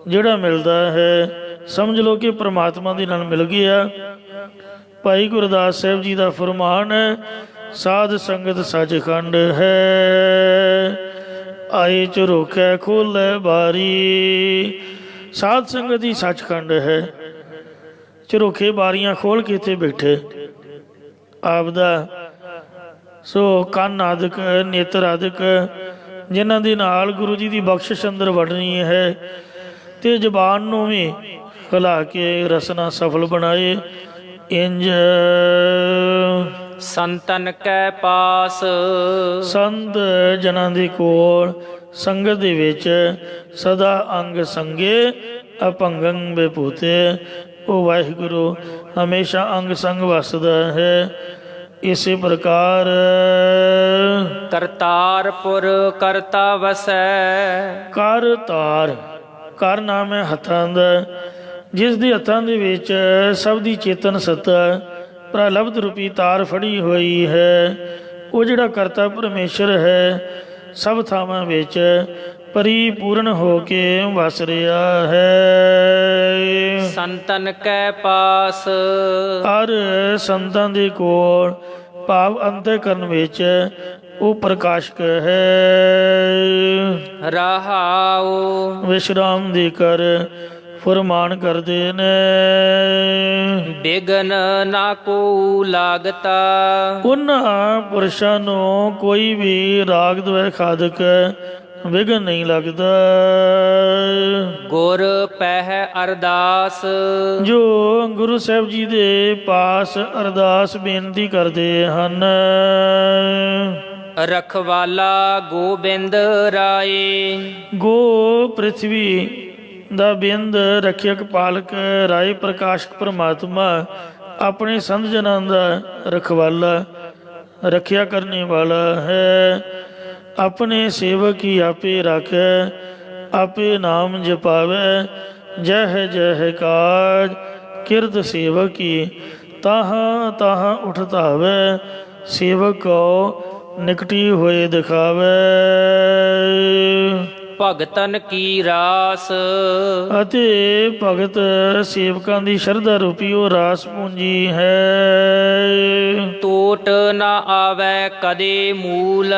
ਜਿਹੜਾ ਮਿਲਦਾ ਹੈ ਸਮਝ ਲਓ ਕਿ ਪ੍ਰਮਾਤਮਾ ਦੇ ਨਾਲ ਮਿਲ ਗਿਆ। ਭਾਈ ਗੁਰਦਾਸ ਸਾਹਿਬ ਜੀ ਦਾ ਫਰਮਾਨ ਹੈ, ਸਾਧ ਸੰਗਤ ਸੱਚਖੰਡ ਹੈ, ਆਏ ਝਰੋਖੈ ਖੋਲੈ ਬਾਰੀ। ਸਾਧ ਸੰਗਤ ਹੀ ਸੱਚਖੰਡ ਹੈ। ਝਰੋਖੇ ਬਾਰੀਆਂ ਖੋਲ ਕੇ ਇੱਥੇ ਬੈਠੇ ਆਪਦਾ ਸੋ ਕੰਨ ਆਦਿਕ ਨੇਤਰ ਆਦਿਕ ਜਿਨ੍ਹਾਂ ਦੇ ਨਾਲ ਗੁਰੂ ਜੀ ਦੀ ਬਖਸ਼ਿਸ਼ ਅੰਦਰ ਵੜਨੀ ਹੈ ਤੇ ਜ਼ਬਾਨ ਨੂੰ ਵੀ ਖੁਲਾ ਕੇ ਰਸਨਾ ਸਫਲ ਬਣਾਏ। ਇੰਜ ਸੰਤਨ ਕੈ ਪਾਸ, ਸੰਤ ਜਨਾਂ ਦੇ ਕੋਲ ਸੰਗਤ ਦੇ ਵਿੱਚ ਸਦਾ ਅੰਗ ਸੰਗੇ ਅਪੰਗੰ ਬੇਪੂਤੇ। ਉਹ ਵਾਹਿਗੁਰੂ ਹਮੇਸ਼ਾ ਅੰਗ ਸੰਗ ਵਸਦਾ ਹੈ। ਇਸੇ ਪ੍ਰਕਾਰ ਕਰਤਾਰਪੁਰ ਕਰਤਾ ਵਸੈ, ਕਰਤਾਰ ਕਰ ਨਾਮ ਹੈ ਹੱਥਾਂ ਦਾ, ਜਿਸ ਦੇ ਹੱਥਾਂ ਦੇ ਵਿੱਚ ਸਭ ਦੀ ਚੇਤਨ ਸੱਤਾ ਪ੍ਰਲਬਧ ਰੂਪੀ ਤਾਰ ਫੜੀ ਹੋਈ ਹੈ। ਉਹ ਜਿਹੜਾ ਕਰਤਾ ਪਰਮੇਸ਼ਰ ਹੈ ਸਭ ਥਾਵਾਂ ਵਿੱਚ ਪਰਿਪੂਰਨ ਹੋ ਕੇ ਵਸ ਰਿਹਾ ਹੈ। ਸੰਤਨ ਕੈ ਪਾਸ, ਹਰ ਸੰਤਾਂ ਦੇ ਕੋਲ ਭਾਵ ਅੰਤःਕਰਨ ਵਿੱਚ ਉਹ ਪ੍ਰਕਾਸ਼ਕ ਹੈ। ਰਹਾਉ ਵਿਸ਼ਰਾਮ ਦੇ ਕਰ ਫਰਮਾਨ ਕਰਦੇ ਨੇ। ਬਿਗਨ ਨਾ ਕੋ ਲਾਗਤਾ, ਉਹਨਾਂ ਪੁਰਸ਼ਾਂ ਨੂੰ ਕੋਈ ਵੀ ਰਾਗ ਦਵੈ ਖਾਦਕ ਵਿਘਨ ਨਹੀਂ ਲੱਗਦਾ। ਗੁਰ ਪਹਿ ਅਰਦਾਸ, ਜੋ ਗੁਰੂ ਸਾਹਿਬ ਜੀ ਦੇ ਪਾਸ ਅਰਦਾਸ ਬੇਨਤੀ ਕਰਦੇ ਹਨ। ਰਖਵਾਲਾ ਗੋਬਿੰਦ ਰਾਏ, ਗੋ ਪ੍ਰਿਥਵੀ ਦਾ ਬਿੰਦ ਰੱਖਿਅਕ ਪਾਲਕ ਰਾਏ ਪ੍ਰਕਾਸ਼ਕ ਪਰਮਾਤਮਾ ਆਪਣੇ ਸੰਤ ਜਨਾਂ ਦਾ ਰਖਵਾਲਾ ਰੱਖਿਆ ਕਰਨੇ ਵਾਲਾ ਹੈ। ਆਪਣੇ ਸੇਵਕ ਹੀ ਆਪੇ ਰਾਖੈ, ਆਪੇ ਨਾਮ ਜਪਾਵੈ। ਜਹ ਜਹ ਕਾਜ ਕਿਰਤ ਸੇਵਕ ਕੀ, ਤਾਹਾਂ ਤਾਹਾਂ ਉਠ ਧਾਵੈ। ਸੇਵਕ ਕੋ ਨਿਕਟੀ ਹੋਏ ਦਿਖਾਵੈ। ਭਗਤਨ ਕੀ ਰਾਸ, ਅਤੇ ਭਗਤ ਸੇਵਕਾਂ ਦੀ ਸ਼ਰਧਾ ਰੂਪੀ ਉਹ ਰਾਸ ਪੂੰਜੀ ਹੈ। ਟੋਟ ਨਾ ਆਵੈ ਕਦੇ ਮੂਲ,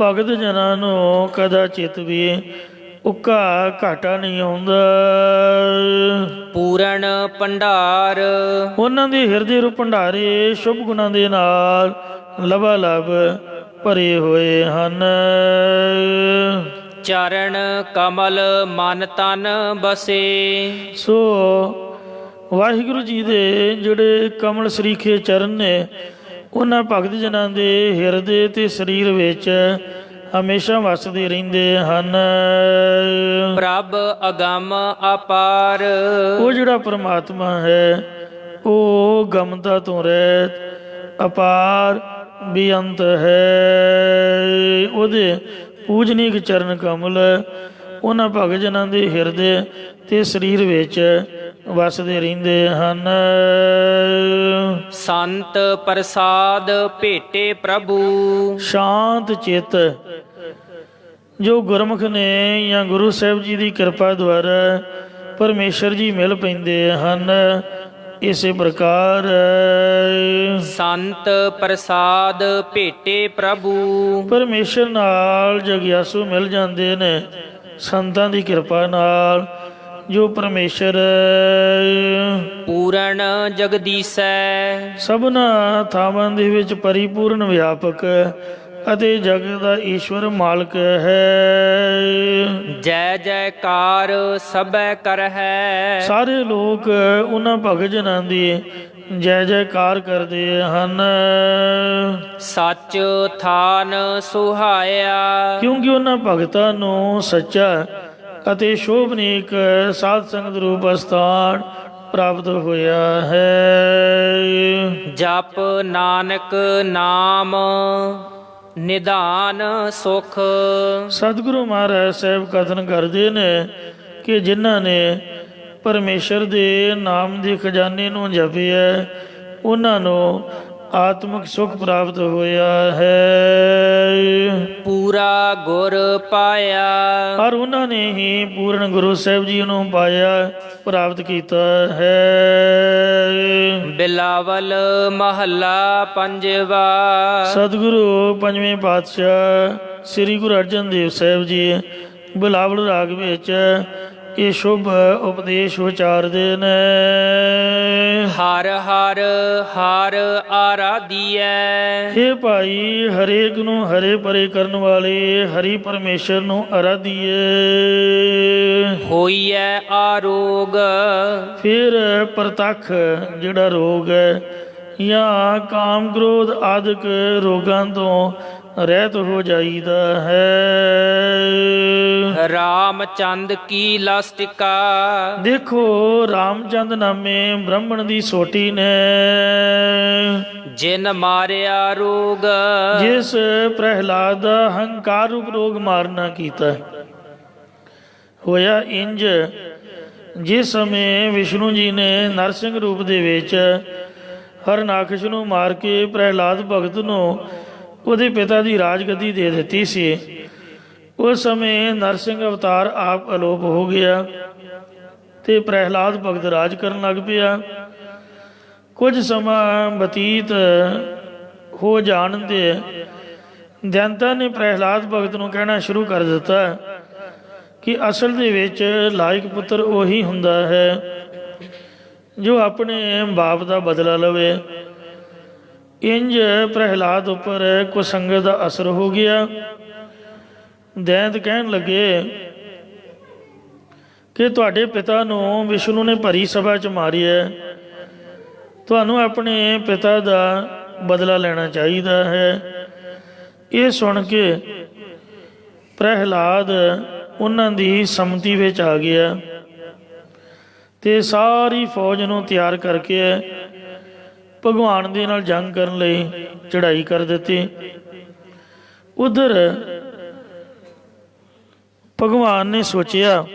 ਭਗਤ ਜਨਾਂ ਨੂੰ ਕਦਾ ਚਿਤ ਵੀ ਉੱਕਾ ਘਾਟਾ ਨਹੀਂ ਆਉਂਦਾ। ਪੂਰਨ ਭੰਡਾਰ, ਉਹਨਾਂ ਦੇ ਹਿਰਦੇ ਰੂਪ ਭੰਡਾਰੇ ਸ਼ੁਭ ਗੁਣਾਂ ਦੇ ਨਾਲ ਲਬਾ ਲਬ ਭਰੇ ਹੋਏ ਹਨ। ਚਰਨ ਕਮਲ ਮਨ ਤਨ ਬਸੇ, ਸੋ ਵਾਹਿਗੁਰੂ ਜੀ ਦੇ ਜਿਹੜੇ ਕਮਲ ਸਰੀਖੇ ਚਰਨ ਨੇ ਉਹਨਾਂ ਭਗਤ ਜਨਾਂ ਦੇ ਹਿਰਦੇ ਤੇ ਸਰੀਰ ਵਿੱਚ ਹਮੇਸ਼ਾ ਵਸਦੇ ਰਹਿੰਦੇ ਹਨ। ਪ੍ਰਭ ਅਗੰਮ ਅਪਾਰ, ਉਹ ਜਿਹੜਾ ਪਰਮਾਤਮਾ ਹੈ ਉਹ ਗਮਤਾ ਤੋਂ ਰਹਿਤ ਅਪਾਰ ਬੇਅੰਤ ਹੈ। ਉਹਦੇ ਪੂਜਨੀਕ ਚਰਨ ਕਮਲ ਉਹਨਾਂ ਭਗਤ ਜਨਾਂ ਦੇ ਹਿਰਦੇ ਤੇ ਸਰੀਰ ਵਿੱਚ ਵਸਦੇ ਰਹਿੰਦੇ ਹਨ। ਸੰਤ ਪ੍ਰਸਾਦ ਭੇਟੇ ਪ੍ਰਭੂ, ਸ਼ਾਂਤ ਚਿੱਤ ਜੋ ਗੁਰਮੁਖ ਨੇ ਜਾਂ ਗੁਰੂ ਸਾਹਿਬ ਜੀ ਦੀ ਕਿਰਪਾ ਦੁਆਰਾ ਪਰਮੇਸ਼ਰ ਜੀ ਮਿਲ ਪੈਂਦੇ ਹਨ। ਇਸੇ ਪ੍ਰਕਾਰ ਸੰਤ ਪ੍ਰਸਾਦ ਭੇਟੇ ਪ੍ਰਭੂ, ਪਰਮੇਸ਼ਰ ਨਾਲ ਜਗਿਆਸੂ ਮਿਲ ਜਾਂਦੇ ਨੇ ਸੰਤਾਂ ਦੀ ਕਿਰਪਾ ਨਾਲ। ਜੋ ਪਰਮੇਸ਼ਰ ਪੂਰਨ ਜਗਦੀਸੈ, ਸਭਨਾ ਥਾਵਾਂ ਦੇ ਵਿੱਚ ਪਰਿਪੂਰਨ ਵਿਆਪਕ ਅਤੇ ਜਗਤ ਦਾ ਈਸ਼ਵਰ ਮਾਲਕ ਹੈ। ਜੈ ਜੈਕਾਰ ਸਭੈ ਕਰਹਿ, ਸਾਰੇ ਲੋਕ ਉਹਨਾਂ ਭਗਤ ਜਨਾਂ ਦੀ ਜੈ ਜੈਕਾਰ ਕਰਦੇ ਹਨ। ਸੱਚ ਥਾਨ ਸੁਹਾਇਆ, ਕਿਉਂਕਿ ਉਹਨਾਂ ਭਗਤਾਂ ਨੂੰ ਸੱਚਾ ਅਤੇ ਸ਼ੋਭਨੀਕ ਸਾਧ ਸੰਗਤ ਰੂਪ ਅਸਥਾਨ ਪ੍ਰਾਪਤ ਹੋਇਆ ਹੈ। ਜਪ ਨਾਨਕ ਨਾਮ ਨਿਧਾਨ ਸੁਖ, ਸਤਿਗੁਰੂ ਮਹਾਰਾਜ ਸਾਹਿਬ ਕਥਨ ਕਰਦੇ ਨੇ ਕਿ ਜਿਨ੍ਹਾਂ ਨੇ ਪਰਮੇਸ਼ਰ ਦੇ ਨਾਮ ਦੇ ਖਜ਼ਾਨੇ ਨੂੰ ਜਪਿਆ ਉਹਨਾਂ ਨੂੰ ਆਤਮਿਕ ਸੁਖ ਪ੍ਰਾਪਤ ਹੋਇਆ ਹੈ। ਪੂਰਾ ਗੁਰ ਪਾਇਆ, ਔਰ ਉਹਨਾਂ ਨੇ ਹੀ ਪੂਰਨ ਗੁਰੂ ਸਾਹਿਬ ਜੀ ਨੂੰ ਪਾਇਆ ਪ੍ਰਾਪਤ ਕੀਤਾ ਹੈ। ਬਿਲਾਵਲ ਮਹੱਲਾ ਪੰਜਵਾ। ਸਤਿਗੁਰੂ ਪੰਜਵੇਂ ਪਾਤਸ਼ਾਹ ਸ੍ਰੀ ਗੁਰੂ ਅਰਜਨ ਦੇਵ ਸਾਹਿਬ ਜੀ ਬਿਲਾਵਲ ਰਾਗ ਵਿੱਚ ਇਹ ਸ਼ੁਭ ਉਪਦੇਸ਼ ਉਚਾਰਦੇ ਨੇ। ਹਰ ਹਰ ਹਰ ਆਰਾਧੀਐ, ਇਹ ਭਾਈ ਹਰੇਕ ਨੂੰ ਹਰੇ ਪਰੇ ਕਰਨ ਵਾਲੇ ਹਰੀ ਪਰਮੇਸ਼ਰ ਨੂੰ ਆਰਾਧੀਏ। ਹੋਈਐ ਆਰੋਗ, ਫਿਰ ਪ੍ਰਤੱਖ ਜਿਹੜਾ ਰੋਗ ਹੈ ਜਾਂ ਕਾਮ ਕ੍ਰੋਧ ਆਦਿਕ ਰੋਗਾਂ ਤੋਂ ਰਹਿਤ ਹੋ ਜਾਈਦਾ ਹੈ। ਰਾਮਚੰਦ ਕੀ ਲਸਟਿਕਾ, ਦੇਖੋ ਰਾਮਚੰਦ ਨਾਮੇ ਬ੍ਰਾਹਮਣ ਦੀ ਸੋਟੀ ਨੇ ਜਿਨ ਮਾਰਿਆ ਰੋਗ, ਜਿਸ ਪ੍ਰਹਿਲਾਦ ਦਾ ਹੰਕਾਰ ਰੂਪ ਰੋਗ ਮਾਰਨਾ ਕੀਤਾ। ਹੋਇਆ ਇੰਜ ਜਿਸ ਸਮੇਂ ਵਿਸ਼ਨੂੰ ਜੀ ਨੇ ਨਰਸਿੰਘ ਰੂਪ ਦੇ ਵਿੱਚ ਹਰਨਾਕਸ਼ ਨੂੰ ਮਾਰ ਕੇ ਪ੍ਰਹਿਲਾਦ ਭਗਤ ਨੂੰ ਉਹਦੇ ਪਿਤਾ ਦੀ ਰਾਜਗੱਦੀ ਦੇ ਦਿੱਤੀ ਸੀ। ਉਸ ਸਮੇਂ ਨਰਸਿੰਘ ਅਵਤਾਰ ਆਪ ਅਲੋਪ ਹੋ ਗਿਆ ਤੇ ਪ੍ਰਹਿਲਾਦ ਭਗਤ ਰਾਜ ਕਰਨ ਲੱਗ ਪਿਆ। ਕੁਝ ਸਮਾਂ ਬਤੀਤ ਹੋ ਜਾਣ ਦੇ ਦੈਂਤਾਂ ਨੇ ਪ੍ਰਹਿਲਾਦ ਭਗਤ ਨੂੰ ਕਹਿਣਾ ਸ਼ੁਰੂ ਕਰ ਦਿੱਤਾ ਕਿ ਅਸਲ ਦੇ ਵਿੱਚ ਲਾਇਕ ਪੁੱਤਰ ਉਹੀ ਹੁੰਦਾ ਹੈ ਜੋ ਆਪਣੇ ਬਾਪ ਦਾ ਬਦਲਾ ਲਵੇ। ਇੰਜ ਪ੍ਰਹਿਲਾਦ ਉੱਪਰ ਕੁਸੰਗਤ ਦਾ ਅਸਰ ਹੋ ਗਿਆ। ਦੈਂਤ ਕਹਿਣ ਲੱਗੇ ਕਿ ਤੁਹਾਡੇ ਪਿਤਾ ਨੂੰ ਵਿਸ਼ਨੂੰ ਨੇ ਭਰੀ ਸਭਾ 'ਚ ਮਾਰਿਆ, ਤੁਹਾਨੂੰ ਆਪਣੇ ਪਿਤਾ ਦਾ ਬਦਲਾ ਲੈਣਾ ਚਾਹੀਦਾ ਹੈ। ਇਹ ਸੁਣ ਕੇ ਪ੍ਰਹਿਲਾਦ ਉਹਨਾਂ ਦੀ ਸੰਮਤੀ ਵਿੱਚ ਆ ਗਿਆ ਤੇ ਸਾਰੀ ਫੌਜ ਨੂੰ ਤਿਆਰ ਕਰਕੇ ਭਗਵਾਨ ਦੇ ਨਾਲ ਜੰਗ ਕਰਨ ਲਈ ਚੜ੍ਹਾਈ ਕਰ ਦਿੱਤੀ। ਉਧਰ ਭਗਵਾਨ ਨੇ ਸੋਚਿਆ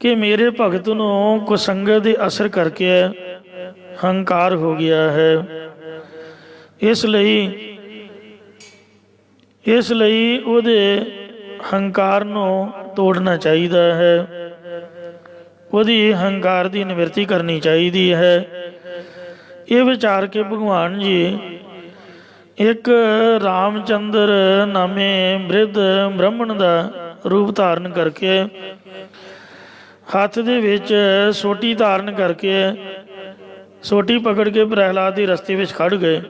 ਕਿ ਮੇਰੇ ਭਗਤ ਨੂੰ ਕੁਸੰਗਤ ਦੇ ਅਸਰ ਕਰਕੇ ਹੰਕਾਰ ਹੋ ਗਿਆ ਹੈ, ਇਸ ਲਈ ਉਹਦੇ ਹੰਕਾਰ ਨੂੰ ਤੋੜਨਾ ਚਾਹੀਦਾ ਹੈ, ਉਹਦੀ ਹੰਕਾਰ ਦੀ ਨਿਵਰਤੀ ਕਰਨੀ ਚਾਹੀਦੀ ਹੈ। ਇਹ ਵਿਚਾਰ ਕੇ ਭਗਵਾਨ ਜੀ ਇੱਕ ਰਾਮਚੰਦਰ ਨਾਮੇ ਬ੍ਰਿਧ ਬ੍ਰਾਹਮਣ ਦਾ ਰੂਪ ਧਾਰਨ ਕਰਕੇ, ਹੱਥ ਦੇ ਵਿੱਚ ਸੋਟੀ ਧਾਰਨ ਕਰਕੇ, ਸੋਟੀ ਪਕੜ ਕੇ ਪ੍ਰਹਿਲਾਦ ਦੇ ਰਸਤੇ ਵਿੱਚ ਖੜ ਗਏ।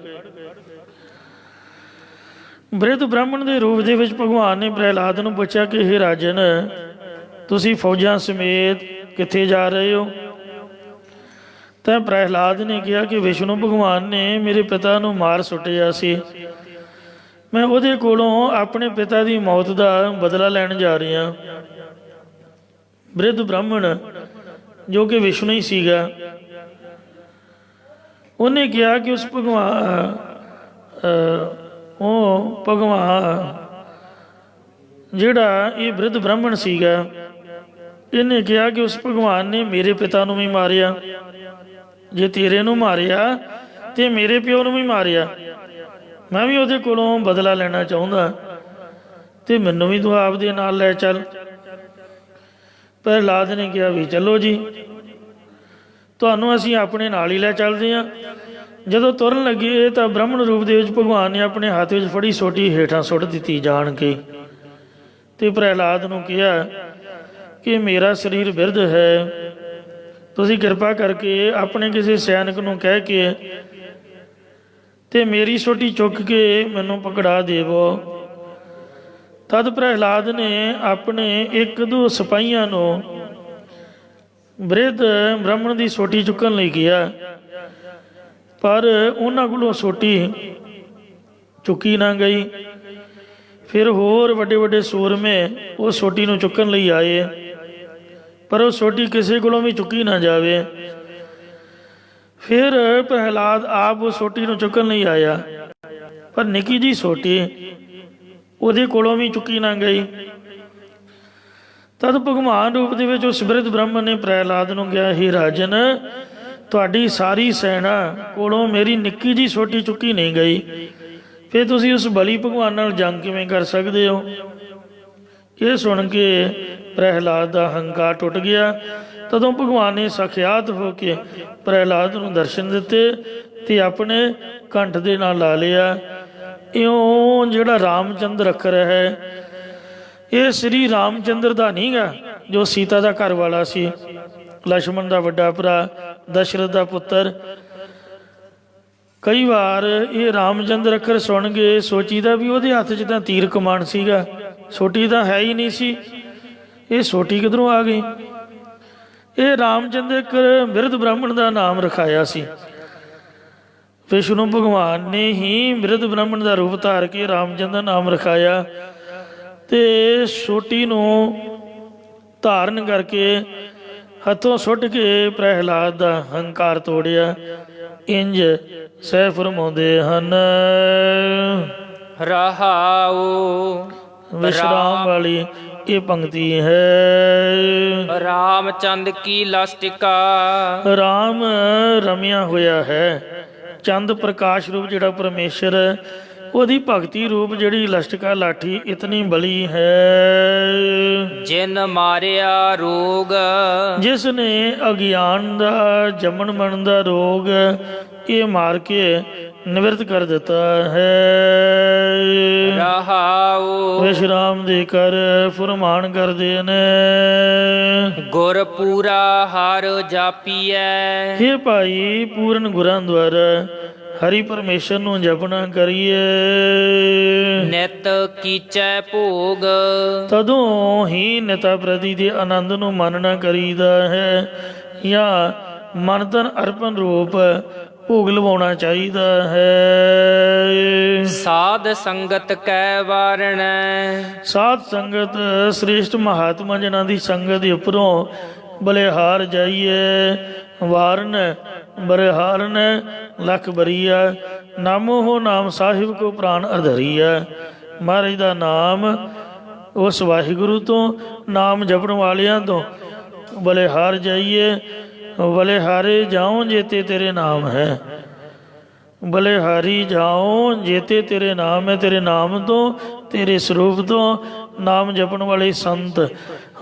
ਬ੍ਰਿਧ ਬ੍ਰਾਹਮਣ ਦੇ ਰੂਪ ਦੇ ਵਿੱਚ ਭਗਵਾਨ ਨੇ ਪ੍ਰਹਿਲਾਦ ਨੂੰ ਪੁੱਛਿਆ ਕਿ ਹੇ ਰਾਜਨ, ਤੁਸੀਂ ਫੌਜਾਂ ਸਮੇਤ ਕਿੱਥੇ ਜਾ ਰਹੇ ਹੋ? ਤਾਂ ਪ੍ਰਹਿਲਾਦ ਨੇ ਕਿਹਾ ਕਿ ਵਿਸ਼ਨੂੰ ਭਗਵਾਨ ਨੇ ਮੇਰੇ ਪਿਤਾ ਨੂੰ ਮਾਰ ਸੁੱਟਿਆ ਸੀ, ਮੈਂ ਉਹਦੇ ਕੋਲੋਂ ਆਪਣੇ ਪਿਤਾ ਦੀ ਮੌਤ ਦਾ ਬਦਲਾ ਲੈਣ ਜਾ ਰਿਹਾ। ਬ੍ਰਿਧ ਬ੍ਰਾਹਮਣ ਜੋ ਕਿ ਵਿਸ਼ਨੂੰ ਹੀ ਸੀਗਾ, ਉਹਨੇ ਕਿਹਾ ਕਿ ਉਹ ਭਗਵਾਨ ਜਿਹੜਾ ਇਹ ਬ੍ਰਿਧ ਬ੍ਰਾਹਮਣ ਸੀਗਾ, ਇਹਨੇ ਕਿਹਾ ਕਿ ਉਸ ਭਗਵਾਨ ਨੇ ਮੇਰੇ ਪਿਤਾ ਨੂੰ ਵੀ ਮਾਰਿਆ, ਜੇ ਤੇਰੇ ਨੂੰ ਮਾਰਿਆ ਤੇ ਮੇਰੇ ਪਿਓ ਨੂੰ ਵੀ ਮਾਰਿਆ, ਮੈਂ ਵੀ ਉਹਦੇ ਕੋਲੋਂ ਬਦਲਾ ਲੈਣਾ ਚਾਹੁੰਦਾ ਤੇ ਮੈਨੂੰ ਵੀ ਤੂੰ ਆਪਦੇ ਨਾਲ ਲੈ ਚੱਲ। ਪ੍ਰਹਿਲਾਦ ਨੇ ਕਿਹਾ ਵੀ ਚਲੋ ਜੀ, ਤੁਹਾਨੂੰ ਅਸੀਂ ਆਪਣੇ ਨਾਲ ਹੀ ਲੈ ਚੱਲਦੇ ਹਾਂ। ਜਦੋਂ ਤੁਰਨ ਲੱਗੇ ਤਾਂ ਬ੍ਰਾਹਮਣ ਰੂਪ ਦੇ ਵਿੱਚ ਭਗਵਾਨ ਨੇ ਆਪਣੇ ਹੱਥ ਵਿੱਚ ਫੜੀ ਸੋਟੀ ਹੇਠਾਂ ਸੁੱਟ ਦਿੱਤੀ ਜਾਣ ਕੇ, ਤੇ ਪ੍ਰਹਿਲਾਦ ਨੂੰ ਕਿਹਾ ਕਿ ਮੇਰਾ ਸਰੀਰ ਬਿਰਧ ਹੈ, ਤੁਸੀਂ ਕਿਰਪਾ ਕਰਕੇ ਆਪਣੇ ਕਿਸੇ ਸੈਨਿਕ ਨੂੰ ਕਹਿ ਕੇ ਤੇ ਮੇਰੀ ਸੋਟੀ ਚੁੱਕ ਕੇ ਮੈਨੂੰ ਪਕੜਾ ਦੇਵੋ। ਤਦ ਪ੍ਰਹਿਲਾਦ ਨੇ ਆਪਣੇ 1-2 ਸਿਪਾਹੀਆਂ ਨੂੰ ਬ੍ਰਿਧ ਬ੍ਰਾਹਮਣ ਦੀ ਸੋਟੀ ਚੁੱਕਣ ਲਈ ਕਿਹਾ, ਪਰ ਉਹਨਾਂ ਕੋਲੋਂ ਸੋਟੀ ਚੁੱਕੀ ਨਾ ਗਈ। ਫਿਰ ਹੋਰ ਵੱਡੇ ਵੱਡੇ ਸੂਰਮੇ ਉਹ ਸੋਟੀ ਨੂੰ ਚੁੱਕਣ ਲਈ ਆਏ, ਪਰ ਉਹ ਸੋਟੀ ਕਿਸੇ ਕੋਲੋਂ ਵੀ ਚੁੱਕੀ ਨਾ ਜਾਵੇ। ਫਿਰ ਪ੍ਰਹਿਲਾਦ ਆਪ ਉਹ ਸੋਟੀ ਨੂੰ ਚੁੱਕਣ ਲਈ ਆਇਆ, ਪਰ ਨਿੱਕੀ ਜਿਹੀ ਸੋਟੀ ਉਹਦੇ ਕੋਲੋਂ ਵੀ ਚੁੱਕੀ ਨਾ ਗਈ। ਤਦ ਭਗਵਾਨ ਰੂਪ ਦੇ ਵਿੱਚ ਉਸ ਬ੍ਰਿਧ ਬ੍ਰਾਹਮਣ ਨੇ ਪ੍ਰਹਿਲਾਦ ਨੂੰ ਕਿਹਾ, ਹੇ ਰਾਜਨ, ਤੁਹਾਡੀ ਸਾਰੀ ਸੈਨਾ ਕੋਲੋਂ ਮੇਰੀ ਨਿੱਕੀ ਜਿਹੀ ਸੋਟੀ ਚੁੱਕੀ ਨਹੀਂ ਗਈ, ਫਿਰ ਤੁਸੀਂ ਉਸ ਬਲੀ ਭਗਵਾਨ ਨਾਲ ਜੰਗ ਕਿਵੇਂ ਕਰ ਸਕਦੇ ਹੋ? ਇਹ ਸੁਣ ਕੇ ਪ੍ਰਹਿਲਾਦ ਦਾ ਹੰਕਾਰ ਟੁੱਟ ਗਿਆ। ਤਦੋਂ ਭਗਵਾਨ ਨੇ ਸਾਖਿਆਤ ਹੋ ਕੇ ਪ੍ਰਹਿਲਾਦ ਨੂੰ ਦਰਸ਼ਨ ਦਿੱਤੇ ਤੇ ਆਪਣੇ ਕੰਠ ਦੇ ਨਾਲ ਲਾ ਲਿਆ। ਇਉਂ ਜਿਹੜਾ ਰਾਮਚੰਦਰ ਅੱਖਰ ਹੈ, ਇਹ ਸ੍ਰੀ ਰਾਮਚੰਦਰ ਦਾ ਨਹੀਂ ਗਾ ਜੋ ਸੀਤਾ ਦਾ ਘਰ ਵਾਲਾ ਸੀ, ਲਛਮਣ ਦਾ ਵੱਡਾ ਭਰਾ, ਦਸ਼ਰਥ ਦਾ ਪੁੱਤਰ। ਕਈ ਵਾਰ ਇਹ ਰਾਮਚੰਦਰ ਅੱਖਰ ਸੁਣ ਕੇ ਸੋਚੀਦਾ ਵੀ ਉਹਦੇ ਹੱਥ 'ਚ ਤਾਂ ਤੀਰ ਕਮਾਨ ਸੀਗਾ, ਸੋਟੀ ਤਾਂ ਹੈ ਹੀ ਨਹੀਂ ਸੀ, ਇਹ ਸੋਟੀ ਕਿੱਧਰੋਂ ਆ ਗਈ? ਇਹ ਰਾਮਚੰਦਰ ਅੱਖਰ ਬਿਰਧ ਬ੍ਰਾਹਮਣ ਦਾ ਨਾਮ ਰਖਾਇਆ ਸੀ। ਵਿਸ਼ਨੂੰ ਭਗਵਾਨ ਨੇ ਹੀ ਬਿਰਧ ਬ੍ਰਾਹਮਣ ਦਾ ਰੂਪ ਧਾਰ ਕੇ ਰਾਮਚੰਦਰ ਨਾਮ ਰਖਾਇਆ ਤੇ ਸੋਟੀ ਨੂੰ ਧਾਰਨ ਕਰਕੇ ਹੱਥੋਂ ਸੁੱਟ ਕੇ ਪ੍ਰਹਿਲਾਦ ਦਾ ਹੰਕਾਰ ਤੋੜਿਆ। ਇੰਜ ਸਹਿ ਫਰਮਾਉਂਦੇ ਹਨ। ਰਹਾਉ ਵਿਸ਼ਰਾਮ ਵਾਲੀ ਇਹ ਪੰਕਤੀ ਹੈ। ਰਾਮਚੰਦ ਕੀ ਲਸਟਿਕਾ, ਰਾਮ ਰਮਿਆ ਹੋਇਆ ਹੈ। ਚੰਦ ਪ੍ਰਕਾਸ਼ ਰੂਪ ਜਿਹੜਾ ਪਰਮੇਸ਼ਰ, ਉਹਦੀ ਭਗਤੀ ਰੂਪ ਜਿਹੜੀ ਲਸ਼ਟਕਾ ਲਾਠੀ ਇਤਨੀ ਬਲੀ ਹੈ। ਜਿਨ ਮਾਰਿਆ ਰੋਗ, ਜਿਸ ਨੇ ਅਗਿਆਨ ਦਾ ਜੰਮਣ ਮਰਨ ਦਾ ਰੋਗ ਇਹ ਮਾਰ ਕੇ ਨਿਵਰਤ ਕਰ ਦਿੱਤਾ ਹੈ। ਰਹਾਉ ਵਿਸ਼ਰਾਮ ਦੇ ਕਰ ਫੁਰਮਾਨ ਕਰਦੇ ਨੇ। ਗੁਰ ਪੂਰਾ ਹਰ ਜਾਪੀਐ, ਹੇ ਭਾਈ ਪੂਰਨ ਗੁਰਾਂ ਦੁਆਰਾ ਹਰੀ ਪਰਮੇਸ਼ਰ ਨੂੰ ਜਪਣਾ ਕਰੀਏ। ਨਿਤ ਕੀਚੈ ਭੋਗ, ਤਦੋਂ ਹੀ ਨਿਤਾ ਪ੍ਰਤੀ ਦੇ ਆਨੰਦ ਨੂੰ ਮੰਨਣਾ ਕਰੀਦਾ ਹੈ, ਜਾਂ ਮਨ ਤਨ ਅਰਪਣ ਰੂਪ ਭੋਗ ਲਵਾਉਣਾ ਚਾਹੀਦਾ ਹੈ। ਸਾਧ ਸੰਗਤ ਕੈ ਵਾਰਣੈ, ਸਾਧ ਸੰਗਤ ਸ੍ਰੇਸ਼ਟ ਮਹਾਤਮਾ ਜਿਨ੍ਹਾਂ ਦੀ ਸੰਗਤ ਦੇ ਉੱਪਰੋਂ ਬਲਿਹਾਰ ਜਾਈਏ। ਵਾਰਨ ਬਰਿਹਾਰਨ ਲੱਖ ਬਰੀਆ, ਨਾਮੋ ਹੋ ਨਾਮ ਸਾਹਿਬ ਕੋ ਪ੍ਰਾਨ ਅਧਰੀਆ। ਮਹਾਰਾਜ ਦਾ ਨਾਮ ਉਸ ਵਾਹਿਗੁਰੂ ਤੋਂ, ਨਾਮ ਜਪਣ ਵਾਲਿਆਂ ਤੋਂ ਬਲਿਹਾਰ ਜਾਈਏ। ਬਲਿਹਾਰੇ ਜਾਉ ਜੇਤੇ ਤੇਰੇ ਨਾਮ ਹੈ, ਬਲਿਹਾਰੀ ਜਾਉ ਜੇਤੇ ਤੇਰੇ ਨਾਮ ਹੈ। ਤੇਰੇ ਨਾਮ ਤੋਂ, ਤੇਰੇ ਸਰੂਪ ਤੋਂ ਨਾਮ ਜਪਣ ਵਾਲੇ ਸੰਤ।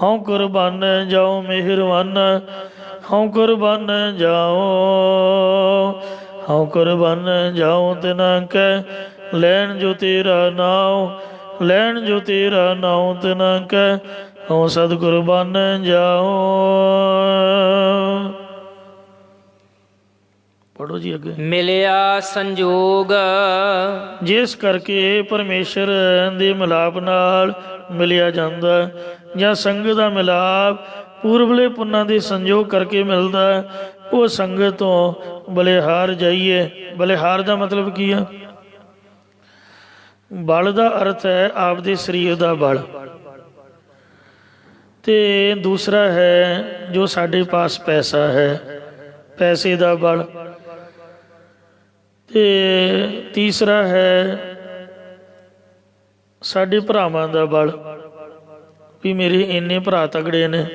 ਹਉ ਕੁਰਬਾਨ ਜਾਉ ਮਿਹਰਬਾਨ, ਹਉ ਕੁਰਬਾਨ ਜਾਉ, ਹਉ ਕੁਰਬਾਨ ਜਾਉ ਤਿਨਾ ਕੈ ਲੈਣ ਜੋ ਤੇਰਾ ਨਾਉ, ਲੈਣ ਜੋ ਤੇਰਾ ਨਾਉ ਤਿਨਾ ਕੈ ਹਉ ਸਦ ਕੁਰਬਾਨ ਜਾਉ। ਪੜੋ ਜੀ ਅੱਗੇ। ਮਿਲਿਆ ਸੰਜੋਗ, ਜਿਸ ਕਰਕੇ ਪਰਮੇਸ਼ਰ ਦੇ ਮਿਲਾਪ ਨਾਲ ਮਿਲਿਆ ਜਾਂਦਾ, ਜਾਂ ਸੰਗਤ ਦਾ ਮਿਲਾਪ ਪੂਰਬਲੇ ਪੁੰਨਾਂ ਦੇ ਸੰਜੋਗ ਕਰਕੇ ਮਿਲਦਾ, ਉਹ ਸੰਗਤ ਤੋਂ ਬਲਿਹਾਰ ਜਾਈਏ। ਬਲਿਹਾਰ ਦਾ ਮਤਲਬ ਕੀ ਆ? ਬਲ ਦਾ ਅਰਥ ਹੈ ਆਪਦੇ ਸਰੀਰ ਦਾ ਬਲ, ਤੇ ਦੂਸਰਾ ਹੈ ਜੋ ਸਾਡੇ ਪਾਸ ਪੈਸਾ ਹੈ, ਪੈਸੇ ਦਾ ਬਲ, ਤੇ ਤੀਸਰਾ ਹੈ ਸਾਡੇ ਭਰਾਵਾਂ ਦਾ ਬਲ, ਵੀ ਮੇਰੇ ਇੰਨੇ ਭਰਾ ਤਗੜੇ ਨੇ।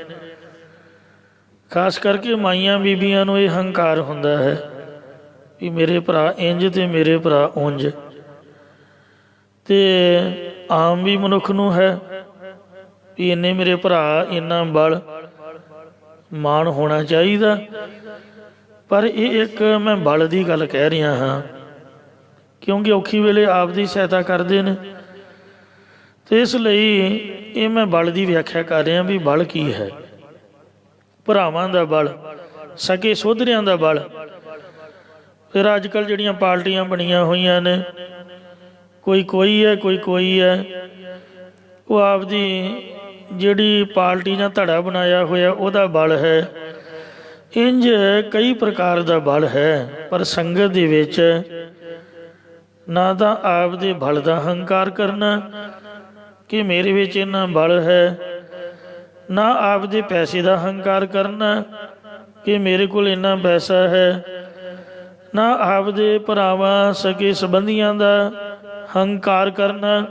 ਖਾਸ ਕਰਕੇ ਮਾਈਆਂ ਬੀਬੀਆਂ ਨੂੰ ਇਹ ਹੰਕਾਰ ਹੁੰਦਾ ਹੈ ਵੀ ਮੇਰੇ ਭਰਾ ਇੰਝ ਤੇ ਮੇਰੇ ਭਰਾ ਉਂਝ। ਤੇ ਆਮ ਵੀ ਮਨੁੱਖ ਨੂੰ ਹੈ ਵੀ ਇੰਨੇ ਮੇਰੇ ਭਰਾ, ਇੰਨਾ ਬਲ, ਮਾਣ ਹੋਣਾ ਚਾਹੀਦਾ। ਪਰ ਇਹ ਇੱਕ ਮੈਂ ਬਲ ਦੀ ਗੱਲ ਕਹਿ ਰਿਹਾ ਹਾਂ, ਕਿਉਂਕਿ ਔਖੀ ਵੇਲੇ ਆਪ ਦੀ ਸਹਾਇਤਾ ਕਰਦੇ ਨੇ, ਤੇ ਇਸ ਲਈ ਇਹ ਮੈਂ ਬਲ ਦੀ ਵਿਆਖਿਆ ਕਰ ਰਿਹਾ ਵੀ ਬਲ ਕੀ ਹੈ। ਭਰਾਵਾਂ ਦਾ ਬਲ, ਸਕੇ ਸੋਧਰਿਆਂ ਦਾ ਬਲ। ਫਿਰ ਅੱਜ ਕੱਲ੍ਹ ਜਿਹੜੀਆਂ ਪਾਰਟੀਆਂ ਬਣੀਆਂ ਹੋਈਆਂ ਨੇ, ਕੋਈ ਕੋਈ ਹੈ, ਕੋਈ ਕੋਈ ਹੈ, ਉਹ ਆਪਦੀ ਜਿਹੜੀ ਪਾਰਟੀ ਜਾਂ ਧੜਾ ਬਣਾਇਆ ਹੋਇਆ ਉਹਦਾ ਬਲ ਹੈ। ਇੰਝ ਕਈ ਪ੍ਰਕਾਰ ਦਾ ਬਲ ਹੈ, ਪਰ ਸੰਗਤ ਦੇ ਵਿੱਚ ਨਾ ਤਾਂ ਆਪ ਦੇ ਬਲ ਦਾ ਹੰਕਾਰ ਕਰਨਾ ਕਿ ਮੇਰੇ ਵਿੱਚ ਇੰਨਾ ਬਲ ਹੈ, ਨਾ ਆਪ ਦੇ ਪੈਸੇ ਦਾ ਹੰਕਾਰ ਕਰਨਾ ਕਿ ਮੇਰੇ ਕੋਲ ਇੰਨਾ ਪੈਸਾ ਹੈ, ਨਾ ਆਪ ਦੇ ਭਰਾਵਾਂ ਸਕੇ ਸੰਬੰਧੀਆਂ ਦਾ ਹੰਕਾਰ ਕਰਨਾ,